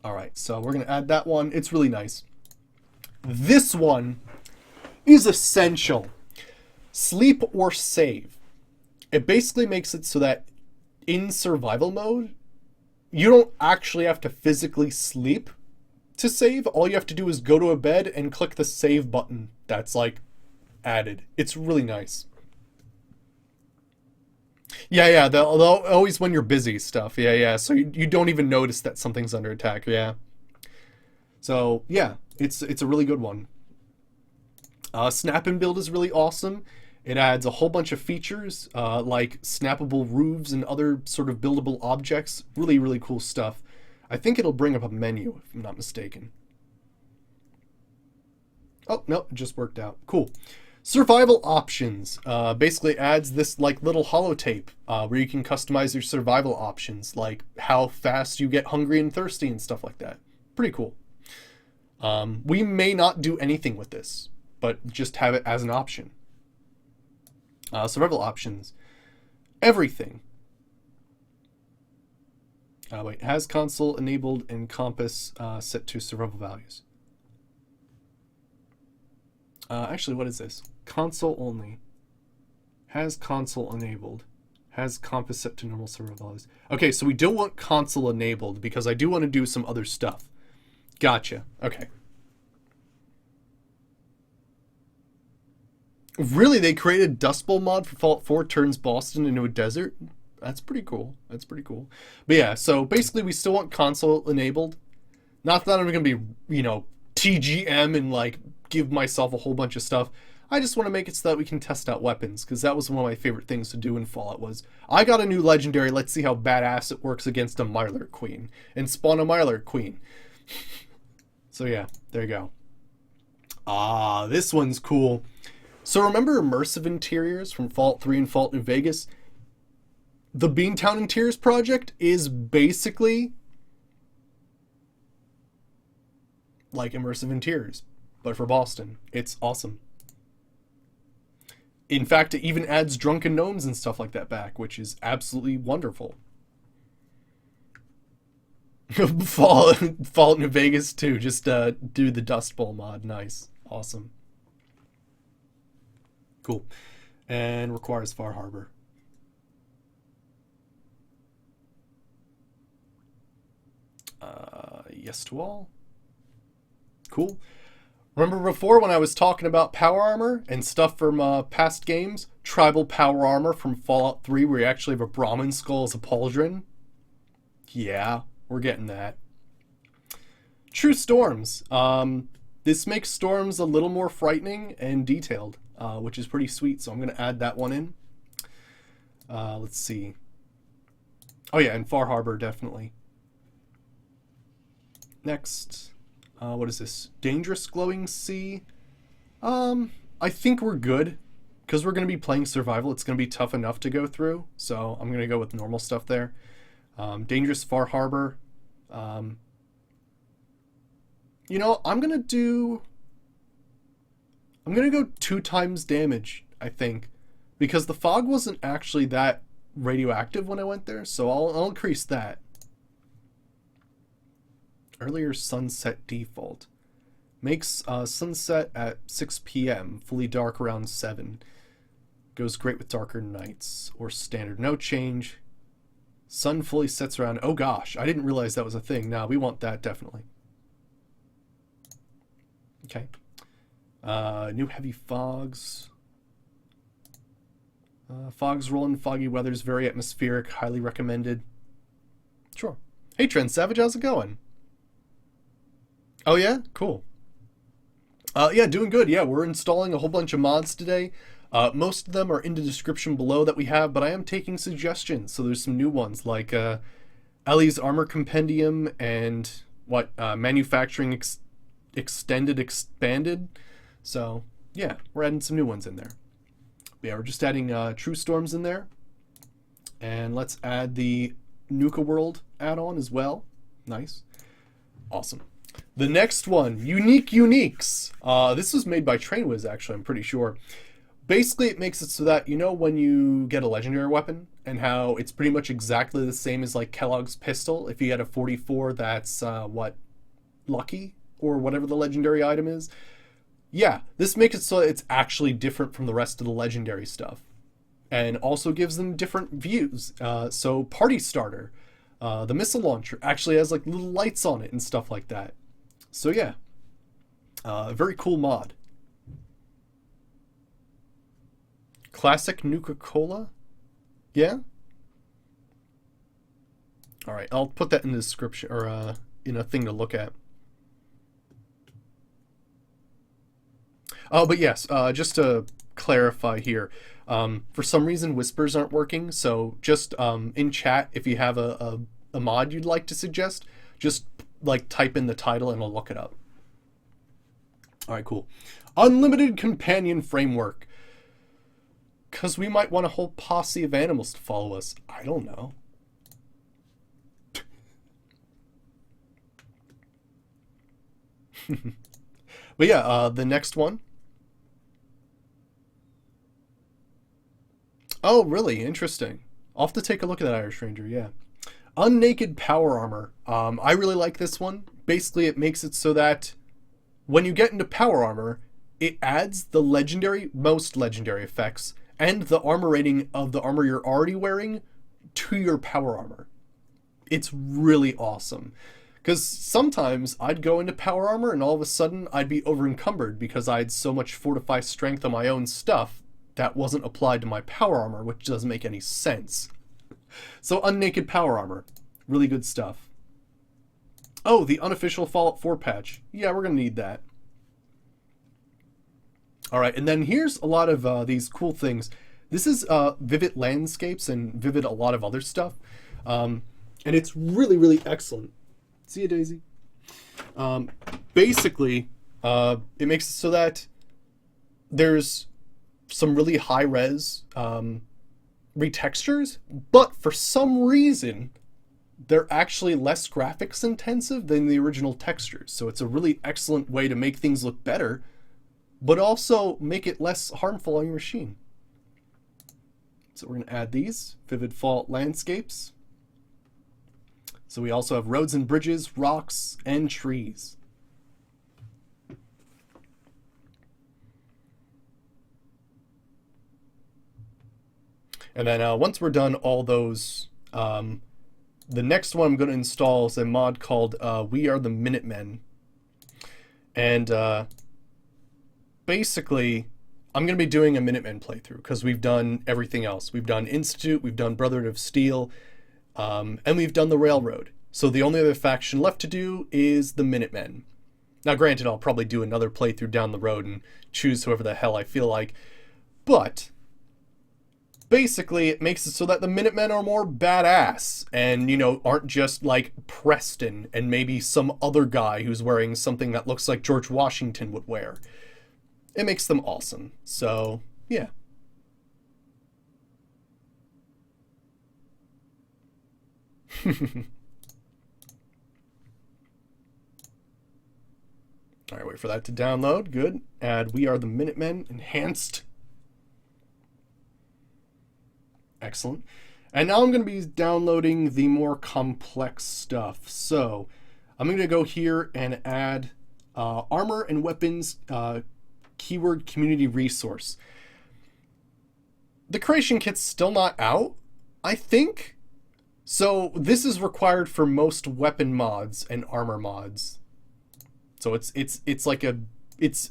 All right, so we're going to add that one. It's really nice. This one is essential. Sleep or save. It basically makes it so that in survival mode, you don't actually have to physically sleep to save. All you have to do is go to a bed and click the save button that's like added. It's really nice. Yeah, they'll always when you're busy stuff. Yeah. So you don't even notice that something's under attack. Yeah. So yeah, it's a really good one. Snap and Build is really awesome. It adds a whole bunch of features like snappable roofs and other sort of buildable objects. Really, really cool stuff. I think it'll bring up a menu if I'm not mistaken. Oh, no, it just worked out. Cool. Survival options basically adds this like little holotape where you can customize your survival options, like how fast you get hungry and thirsty and stuff like that. Pretty cool. We may not do anything with this, but just have it as an option. Survival options. Everything. Wait, has console enabled and compass set to survival values. Actually, what is this? Console only. Has console enabled. Has compass set to normal survival values. Okay, so we don't want console enabled because I do want to do some other stuff. Gotcha. Okay. Really, they created Dust Bowl mod for Fallout 4 turns Boston into a desert? That's pretty cool. That's pretty cool. But yeah, so basically we still want console enabled. Not that I'm going to be, you know, TGM and like give myself a whole bunch of stuff. I just want to make it so that we can test out weapons, because that was one of my favorite things to do in Fallout was, I got a new legendary, let's see how badass it works against a Mirelurk Queen, and spawn a Mirelurk Queen. So yeah, there you go. This one's cool. So remember immersive interiors from Fallout 3 and Fallout New Vegas? The Beantown Interiors project is basically like immersive interiors, but for Boston. It's awesome. In fact, it even adds drunken gnomes and stuff like that back, which is absolutely wonderful. Fallout New Vegas too. Just do the Dust Bowl mod. Nice. Awesome. Cool. And requires Far Harbor. Yes to all. Cool. Remember before when I was talking about power armor and stuff from past games? Tribal power armor from Fallout 3 where you actually have a Brahmin skull as a pauldron? Yeah, we're getting that. True storms. This makes storms a little more frightening and detailed, which is pretty sweet, so I'm going to add that one in. Let's see. Oh yeah, and Far Harbor, definitely. Next. What is this? Dangerous glowing sea. I think we're good. Because we're going to be playing survival, it's going to be tough enough to go through. So I'm going to go with normal stuff there. Dangerous Far Harbor. You know, I'm going to go 2 times damage, I think. Because the fog wasn't actually that radioactive when I went there. So I'll increase that. Earlier sunset default. Makes sunset at 6 p.m. Fully dark around 7. Goes great with darker nights. Or standard. No change. Sun fully sets around... Oh gosh, I didn't realize that was a thing. Now we want that definitely. Okay. New heavy fogs. Fogs rolling, foggy weather's very atmospheric. Highly recommended. Sure. Hey Trent Savage, how's it going? Oh yeah? Cool. Yeah, doing good. Yeah, we're installing a whole bunch of mods today. Most of them are in the description below that we have, but I am taking suggestions. So there's some new ones like Ellie's Armor Compendium and Manufacturing Extended Expanded. So yeah, we're adding some new ones in there. But yeah, we're just adding True Storms in there. And let's add the Nuka World add-on as well. Nice. Awesome. The next one, Unique Uniques. This was made by TrainWiz, actually, I'm pretty sure. Basically, it makes it so that, you know when you get a legendary weapon, and how it's pretty much exactly the same as, like, Kellogg's pistol. If you get a 44, that's, lucky? Or whatever the legendary item is. Yeah, this makes it so it's actually different from the rest of the legendary stuff. And also gives them different views. So, Party Starter. The missile launcher actually has, like, little lights on it and stuff like that. So yeah, very cool mod. Classic Nuka-Cola? Yeah? Alright, I'll put that in the description, or in a thing to look at. Oh, but yes, just to clarify here, for some reason whispers aren't working, so just in chat, if you have a mod you'd like to suggest, just like type in the title and I'll look it up. Alright, cool. Unlimited companion framework. Because we might want a whole posse of animals to follow us. I don't know. But yeah, the next one. Oh, really? Interesting. I'll have to take a look at that Irish Ranger, yeah. Unnaked Power Armor. I really like this one. Basically, it makes it so that when you get into Power Armor, it adds the most legendary effects and the armor rating of the armor you're already wearing to your Power Armor. It's really awesome. Because sometimes I'd go into Power Armor and all of a sudden I'd be over-encumbered because I had so much Fortify Strength on my own stuff that wasn't applied to my Power Armor, which doesn't make any sense. So Unnaked Power Armor. Really good stuff. Oh, the unofficial Fallout 4 patch. Yeah, we're going to need that. Alright, and then here's a lot of these cool things. This is Vivid Landscapes and Vivid a lot of other stuff. And it's really, really excellent. See you, Daisy. Basically, it makes it so that there's some really high-res retextures, but for some reason they're actually less graphics intensive than the original textures. So it's a really excellent way to make things look better, but also make it less harmful on your machine. So we're going to add these vivid fault landscapes. So we also have roads and bridges, rocks, and trees. And then once we're done all those, the next one I'm going to install is a mod called We Are the Minutemen. And basically, I'm going to be doing a Minutemen playthrough because we've done everything else. We've done Institute, we've done Brotherhood of Steel, and we've done the Railroad. So the only other faction left to do is the Minutemen. Now, granted, I'll probably do another playthrough down the road and choose whoever the hell I feel like. But basically, it makes it so that the Minutemen are more badass and, you know, aren't just like Preston and maybe some other guy who's wearing something that looks like George Washington would wear. It makes them awesome. So, yeah. Alright, wait for that to download. Good. Add We Are the Minutemen Enhanced. Excellent. And now I'm going to be downloading the more complex stuff. So I'm going to go here and add armor and weapons keyword community resource. The creation kit's still not out, I think. So this is required for most weapon mods and armor mods. So it's like a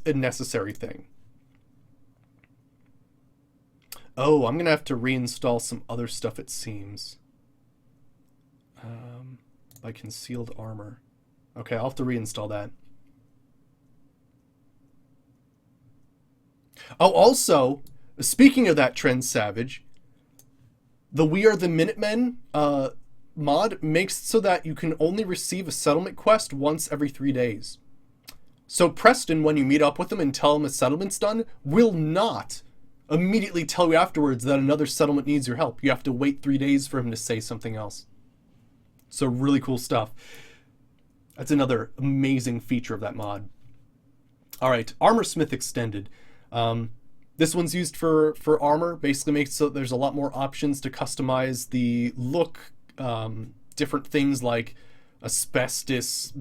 necessary thing. Oh, I'm gonna have to reinstall some other stuff, it seems. By concealed armor. Okay, I'll have to reinstall that. Oh, also, speaking of that trend, Savage, the We Are the Minutemen mod makes it so that you can only receive a settlement quest once every 3 days. So Preston, when you meet up with him and tell him a settlement's done, will not immediately tell you afterwards that another settlement needs your help. You have to wait 3 days for him to say something else. So really cool stuff. That's another amazing feature of that mod. All right, Armorsmith Extended. This one's used for armor. Basically makes it so there's a lot more options to customize the look. Different things like asbestos,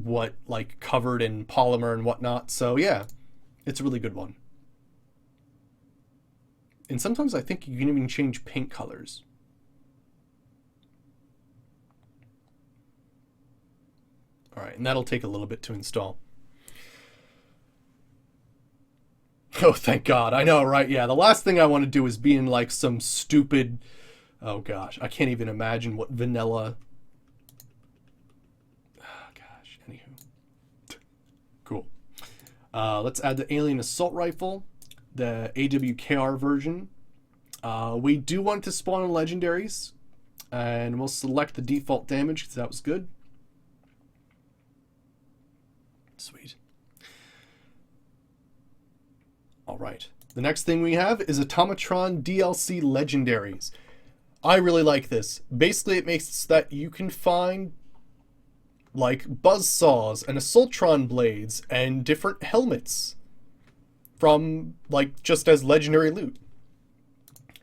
like covered in polymer and whatnot. So yeah, it's a really good one. And sometimes I think you can even change paint colors. All right, and that'll take a little bit to install. Oh, thank God. I know, right? Yeah, the last thing I want to do is be in like some stupid... Oh gosh, I can't even imagine what vanilla... Oh gosh, anywho. Cool. Let's add the Alien Assault Rifle, the AWKR version. We do want to spawn in legendaries, and we'll select the default damage because that was good. Sweet. All right. The next thing we have is Automatron DLC legendaries. I really like this. Basically, it makes it so that you can find like buzzsaws and assaultron blades and different helmets from like just as legendary loot.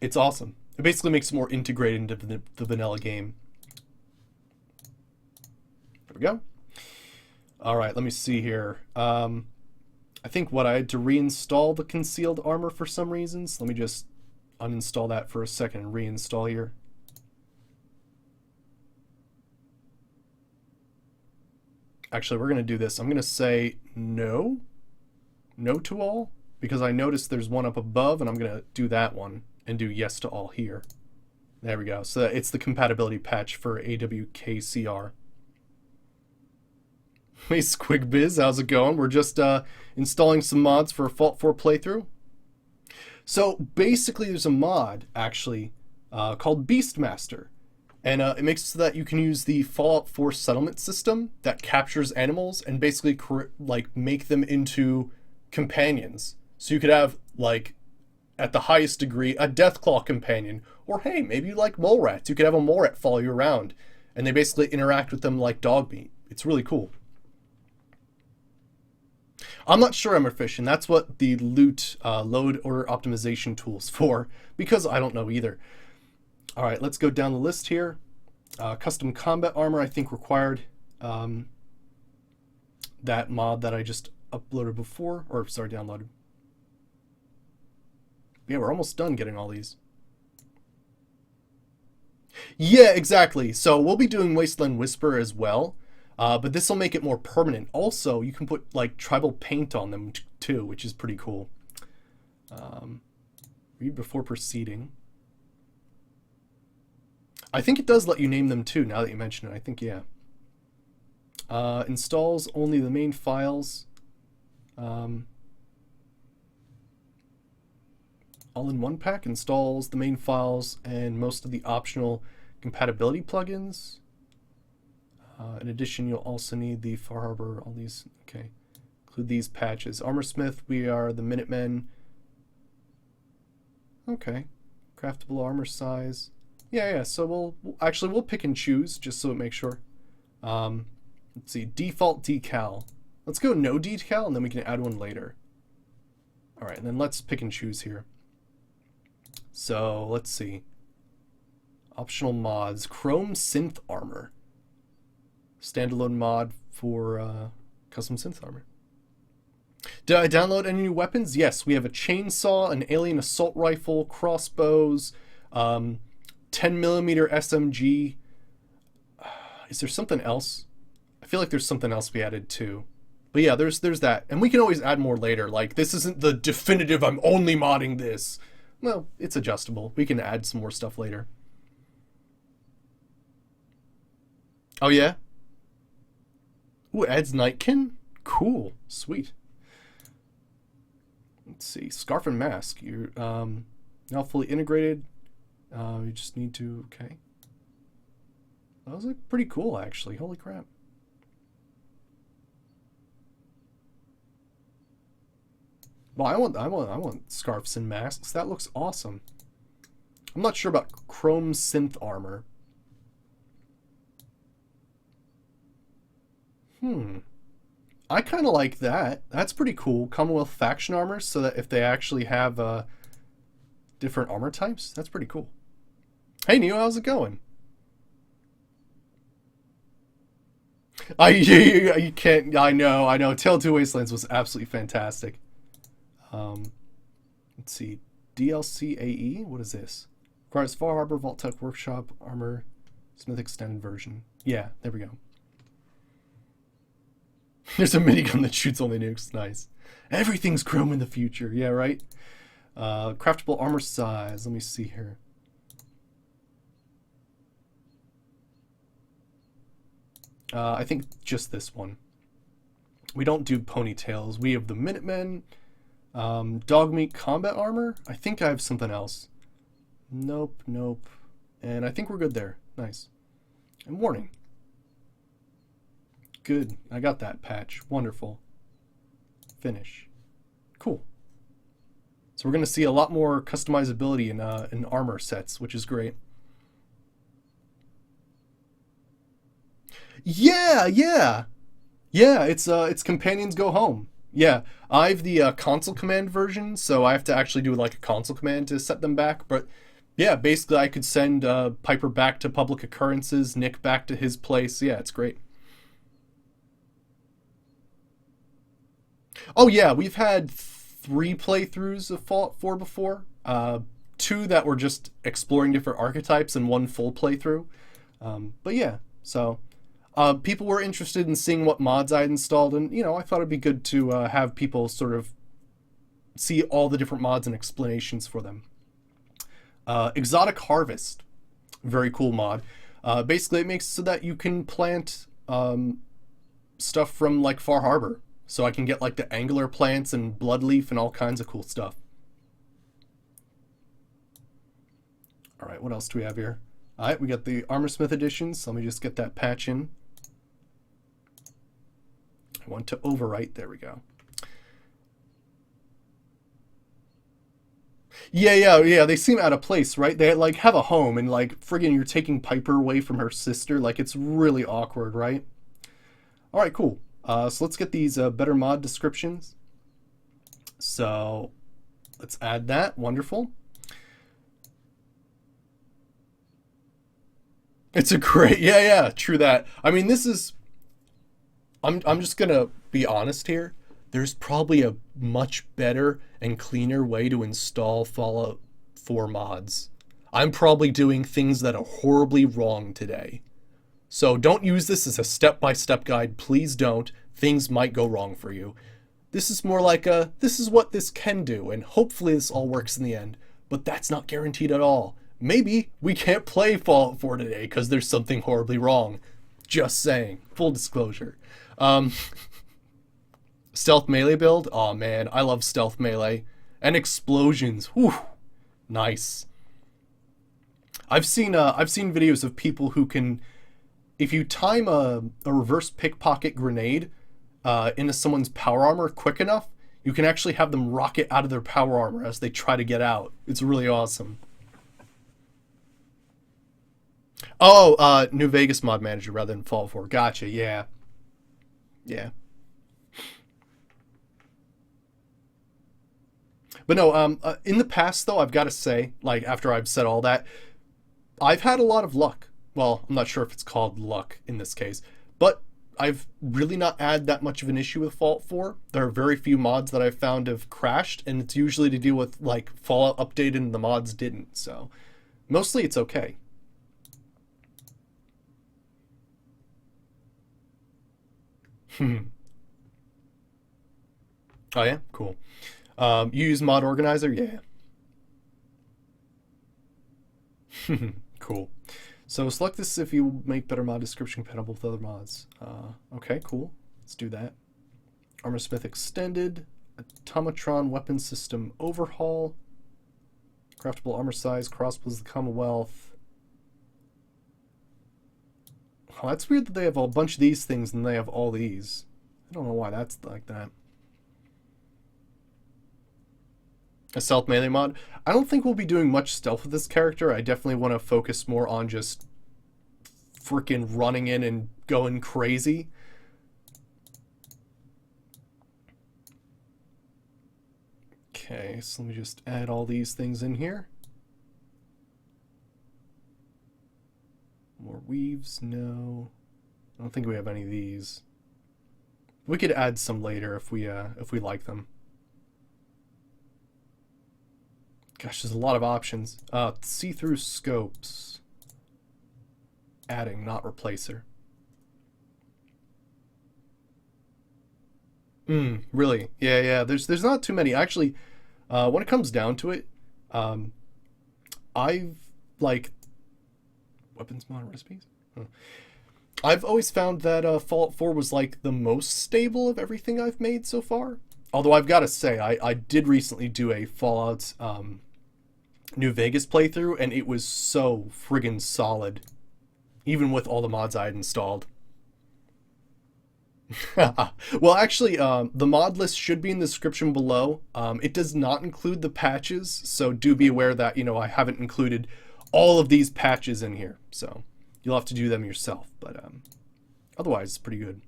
It's awesome. It basically makes it more integrated into the vanilla game. There we go. All right, let me see here. I think I had to reinstall the concealed armor for some reasons. Let me just uninstall that for a second and reinstall here. Actually, we're going to do this. I'm going to say no. No to all. Because I noticed there's one up above, and I'm going to do that one and do yes to all here. There we go. So it's the compatibility patch for AWKCR. Hey, Squigbiz, how's it going? We're just installing some mods for a Fallout 4 playthrough. So basically there's a mod, actually, called Beastmaster. And it makes it so that you can use the Fallout 4 settlement system that captures animals and basically make them into companions. So you could have, like, at the highest degree, a Deathclaw companion. Or hey, maybe you like mole rats. You could have a mole rat follow you around. And they basically interact with them like dog meat. It's really cool. I'm not sure I'm efficient. That's what the loot load order optimization tool's for, because I don't know either. All right, let's go down the list here. Custom combat armor, I think required that mod that I just uploaded before, or sorry, downloaded. Yeah, we're almost done getting all these. Yeah, exactly. So we'll be doing Wasteland Whisper as well, but this will make it more permanent. Also, you can put like tribal paint on them too, which is pretty cool. Read before proceeding. I think it does let you name them too, now that you mention it. I think, yeah. Installs only the main files. All-in-one pack installs the main files and most of the optional compatibility plugins. In addition, you'll also need the Far Harbor, all these, okay. Include these patches. Armorsmith, we are the Minutemen. Okay. Craftable armor size. Yeah, so we'll pick and choose just so it makes sure. Let's see, default decal. Let's go no decal and then we can add one later. All right, and then let's pick and choose here. So let's see. Optional mods, Chrome Synth Armor. Standalone mod for custom synth armor. Did I download any new weapons? Yes, we have a chainsaw, an alien assault rifle, crossbows, 10mm SMG. Is there something else? I feel like there's something else we added too. But yeah, there's that. And we can always add more later. Like, this isn't the definitive, I'm only modding this. Well, it's adjustable. We can add some more stuff later. Oh yeah? Ooh, adds Nightkin? Cool. Sweet. Let's see. Scarf and mask. You're now fully integrated. You just need to... Okay. Those look pretty cool, actually. Holy crap. Well, I want scarves and masks. That looks awesome. I'm not sure about Chrome Synth Armor. I kind of like that. That's pretty cool. Commonwealth faction armor, so that if they actually have different armor types, that's pretty cool. Hey Neo, how's it going? You can't. I know. Tale 2 Wastelands was absolutely fantastic. Let's see. DLC AE. What is this? Requires Far Harbor Vault Tech Workshop Armor Smith Extended version. Yeah, there we go. There's a minigun that shoots only nukes. Nice. Everything's chrome in the future. Yeah, right? Craftable armor size. Let me see here. I think just this one. We don't do ponytails. We have the Minutemen. Dogmeat combat armor. I think I have something else. Nope. And I think we're good there. Nice. And warning. Good. I got that patch. Wonderful. Finish. Cool. So we're going to see a lot more customizability in armor sets, which is great. Yeah. It's Companions Go Home. Yeah, I have the console command version, so I have to actually do like a console command to set them back. But yeah, basically I could send Piper back to public occurrences, Nick back to his place. Yeah, it's great. Oh yeah, we've had 3 playthroughs of Fallout 4 before. 2 that were just exploring different archetypes and 1 full playthrough. But yeah, so people were interested in seeing what mods I had installed, and I thought it'd be good to have people sort of see all the different mods and explanations for them. Exotic Harvest, very cool mod. Basically, it makes it so that you can plant stuff from like Far Harbor. So I can get like the angular plants and bloodleaf and all kinds of cool stuff. All right, what else do we have here? All right, we got the Armorsmith editions. So let me just get that patch in. I want to overwrite. There we go. Yeah. They seem out of place, right? They like have a home, and like friggin' you're taking Piper away from her sister. Like it's really awkward, right? All right, cool. So let's get these better mod descriptions. So let's add that. Wonderful. It's a great, yeah, true that. I mean, this is, I'm just gonna be honest here. There's probably a much better and cleaner way to install Fallout 4 mods. I'm probably doing things that are horribly wrong today. So don't use this as a step-by-step guide. Please don't. Things might go wrong for you. This is more like a, this is what this can do, and hopefully this all works in the end. But that's not guaranteed at all. Maybe we can't play Fallout 4 today because there's something horribly wrong. Just saying. Full disclosure. Stealth melee build? Oh man, I love stealth melee. And explosions. Whew. Nice. I've seen videos of people who can, if you time a reverse pickpocket grenade into someone's power armor quick enough, you can actually have them rocket out of their power armor as they try to get out. It's really awesome. Oh, New Vegas mod manager rather than Fallout 4. Gotcha, yeah. Yeah. But no, in the past though, I've got to say, like after I've said all that, I've had a lot of luck. Well, I'm not sure if it's called luck in this case, but I've really not had that much of an issue with Fallout 4. There are very few mods that I've found have crashed, and it's usually to do with like Fallout updated and the mods didn't. So mostly it's okay. Oh yeah, cool. You use Mod Organizer? Yeah. Cool. So select this if you make better mod description compatible with other mods. Okay, cool. Let's do that. Armorsmith Extended, Automatron Weapon System Overhaul, Craftable Armor Size, Crossbows of the Commonwealth. Oh, that's weird that they have a bunch of these things and they have all these. I don't know why that's like that. A stealth melee mod. I don't think we'll be doing much stealth with this character. I definitely want to focus more on just freaking running in and going crazy. Okay, so let me just add all these things in here. More weaves? No. I don't think we have any of these. We could add some later if we like them. Gosh, there's a lot of options. See-through scopes. Adding, not replacer. Really? Yeah. There's not too many. Actually, when it comes down to it, I've like weapons mod recipes. I've always found that Fallout 4 was like the most stable of everything I've made so far. Although I've got to say, I did recently do a Fallout New Vegas playthrough, and it was so friggin' solid, even with all the mods I had installed. Well, actually, the mod list should be in the description below. It does not include the patches, so do be aware that, you know, I haven't included all of these patches in here, so you'll have to do them yourself, but otherwise it's pretty good.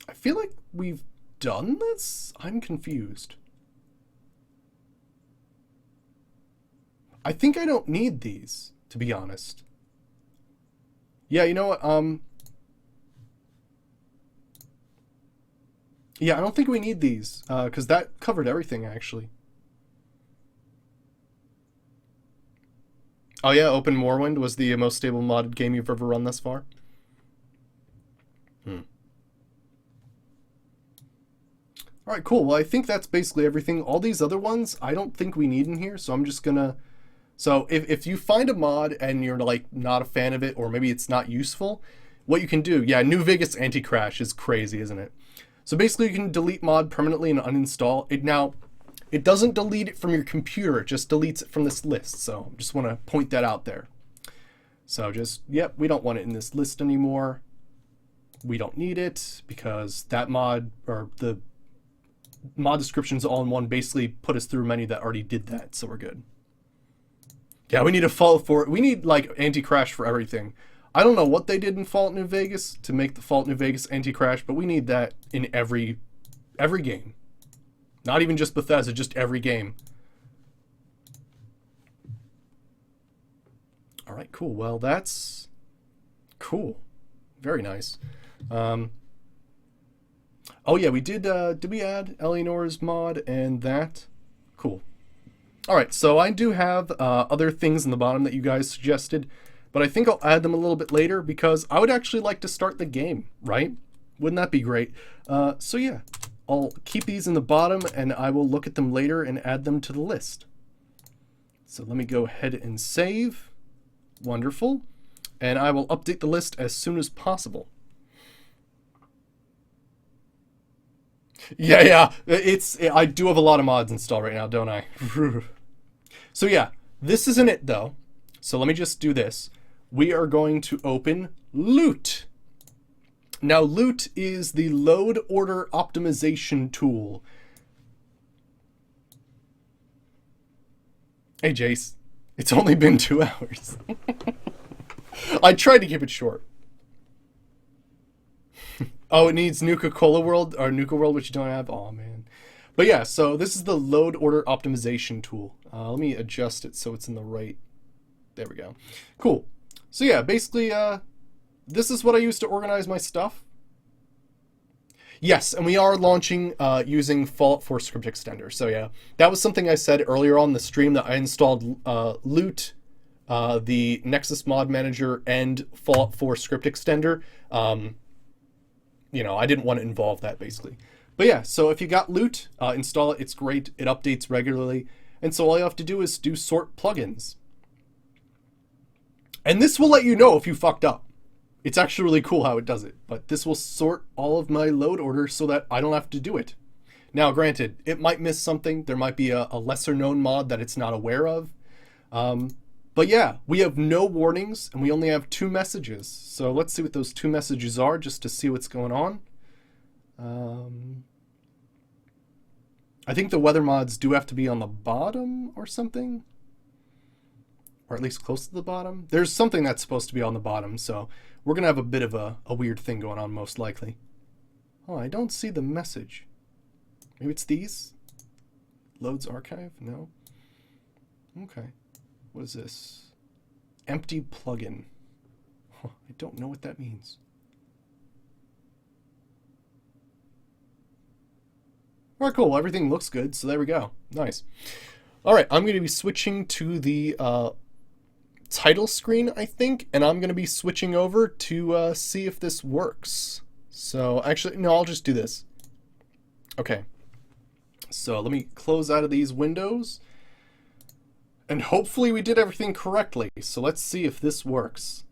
I feel like we've done this? I'm confused. I think I don't need these, to be honest. Yeah, you know what? Yeah, I don't think we need these, because that covered everything, actually. Oh yeah, Open Morrowind was the most stable modded game you've ever run thus far? Alright, cool. Well, I think that's basically everything. All these other ones, I don't think we need in here, so I'm just gonna... So, if you find a mod and you're, like, not a fan of it, or maybe it's not useful, what you can do... Yeah, New Vegas Anti-Crash is crazy, isn't it? So basically you can delete mod permanently and uninstall it. Now, it doesn't delete it from your computer, it just deletes it from this list, so just want to point that out there. So just, yep, we don't want it in this list anymore. We don't need it, because that mod, or the mod descriptions all in one basically put us through a menu that already did that, so we're good. Yeah, we need a Fallout 4. We need like anti-crash for everything. I don't know what they did in Fallout New Vegas to make the Fallout New Vegas anti-crash, but we need that in every game. Not even just Bethesda, just every game. All right, cool. Well, that's cool. Very nice. Oh yeah, we did we add Eleanor's mod and that? Cool. All right, so I do have other things in the bottom that you guys suggested, but I think I'll add them a little bit later because I would actually like to start the game, right? Wouldn't that be great? So yeah, I'll keep these in the bottom and I will look at them later and add them to the list. So let me go ahead and save. Wonderful. And I will update the list as soon as possible. Yeah, I do have a lot of mods installed right now, don't I? So yeah, this isn't it though. So let me just do this. We are going to open Loot. Now Loot is the load order optimization tool. Hey Jace, it's only been 2 hours. I tried to keep it short. Oh, it needs Nuka-Cola World, or Nuka World, which you don't have? Oh, man. But yeah, so this is the load order optimization tool. Let me adjust it so it's in the right... There we go. Cool. So yeah, basically, this is what I use to organize my stuff. Yes, and we are launching using Fallout 4 script extender. So yeah, that was something I said earlier on the stream, that I installed Loot, the Nexus Mod Manager, and Fallout 4 script extender. You know, I didn't want to involve that, basically. But yeah, so if you got Loot, install it. It's great. It updates regularly. And so all you have to do is do sort plugins. And this will let you know if you fucked up. It's actually really cool how it does it. But this will sort all of my load orders so that I don't have to do it. Now, granted, it might miss something. There might be a lesser known mod that it's not aware of. But yeah, we have no warnings and we only have 2 messages. So let's see what those 2 messages are just to see what's going on. I think the weather mods do have to be on the bottom or something. Or at least close to the bottom. There's something that's supposed to be on the bottom, so we're going to have a bit of a weird thing going on most likely. Oh, I don't see the message. Maybe it's these? Loads archive? No? Okay. What is this? Empty plugin. Huh, I don't know what that means. Alright, cool. Well, everything looks good, so there we go. Nice. Alright, I'm going to be switching to the title screen, I think, and I'm going to be switching over to see if this works. So, actually, no, I'll just do this. Okay. So, let me close out of these windows. And hopefully we did everything correctly. So let's see if this works.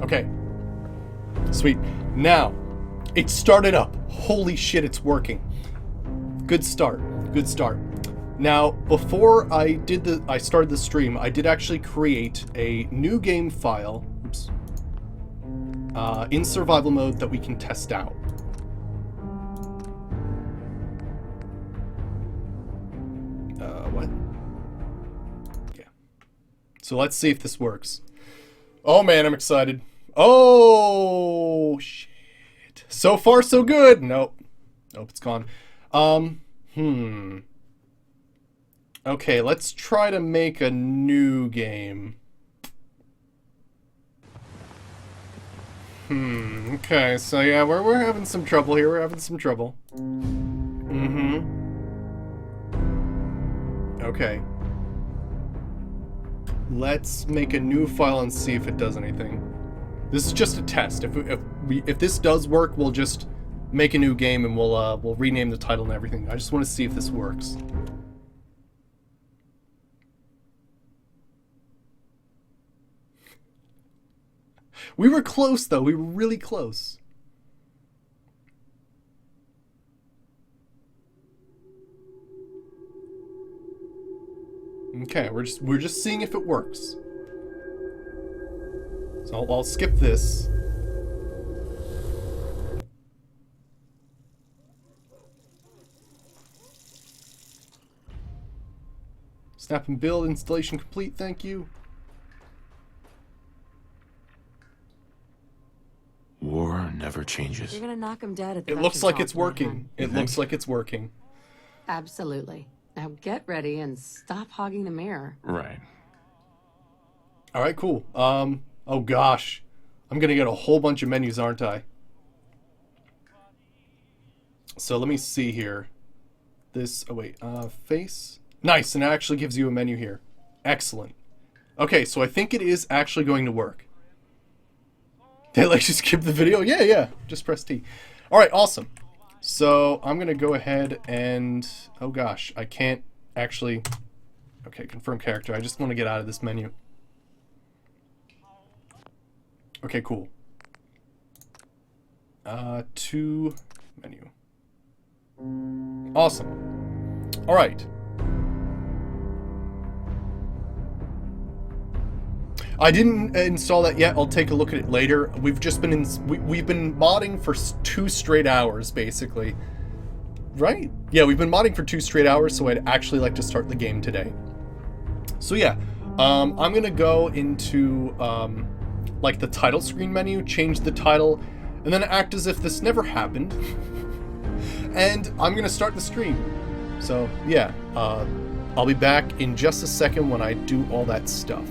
Okay. Sweet. Now, it started up. Holy shit, it's working. Good start. Good start. Now, before I started the stream, I did actually create a new game file, oops, in survival mode that we can test out. What? Yeah. So let's see if this works. Oh man, I'm excited. Oh shit. So far so good. Nope. Nope, it's gone. Okay, let's try to make a new game. Okay, so yeah, we're having some trouble here. We're having some trouble. Okay. Let's make a new file and see if it does anything. This is just a test. If this does work, we'll just make a new game and we'll rename the title and everything. I just want to see if this works. We were close, though. We were really close. Okay, we're just seeing if it works. So I'll skip this. Snap and build installation complete. Thank you. never changes. You're gonna knock him dead at the It looks veterans like hall it's tonight, working. hon. It looks like it's working. Absolutely. Now get ready and stop hogging the mirror. Right. All right, cool. Oh gosh. I'm gonna get a whole bunch of menus, aren't I? So let me see here. This, oh wait, face. Nice, and it actually gives you a menu here. Excellent. Okay, so I think it is actually going to work. Did I like just skip the video? Yeah, just press T. All right, awesome. So I'm gonna go ahead and, oh gosh, I can't actually, okay, confirm character. I just want to get out of this menu. Okay, cool. To menu. Awesome. All right. I didn't install that yet. I'll take a look at it later. We've just been we've been modding for 2 straight hours, basically. Right? Yeah, we've been modding for 2 straight hours, so I'd actually like to start the game today. So yeah, I'm gonna go into like the title screen menu, change the title, and then act as if this never happened. And I'm gonna start the stream. So yeah, I'll be back in just a second when I do all that stuff.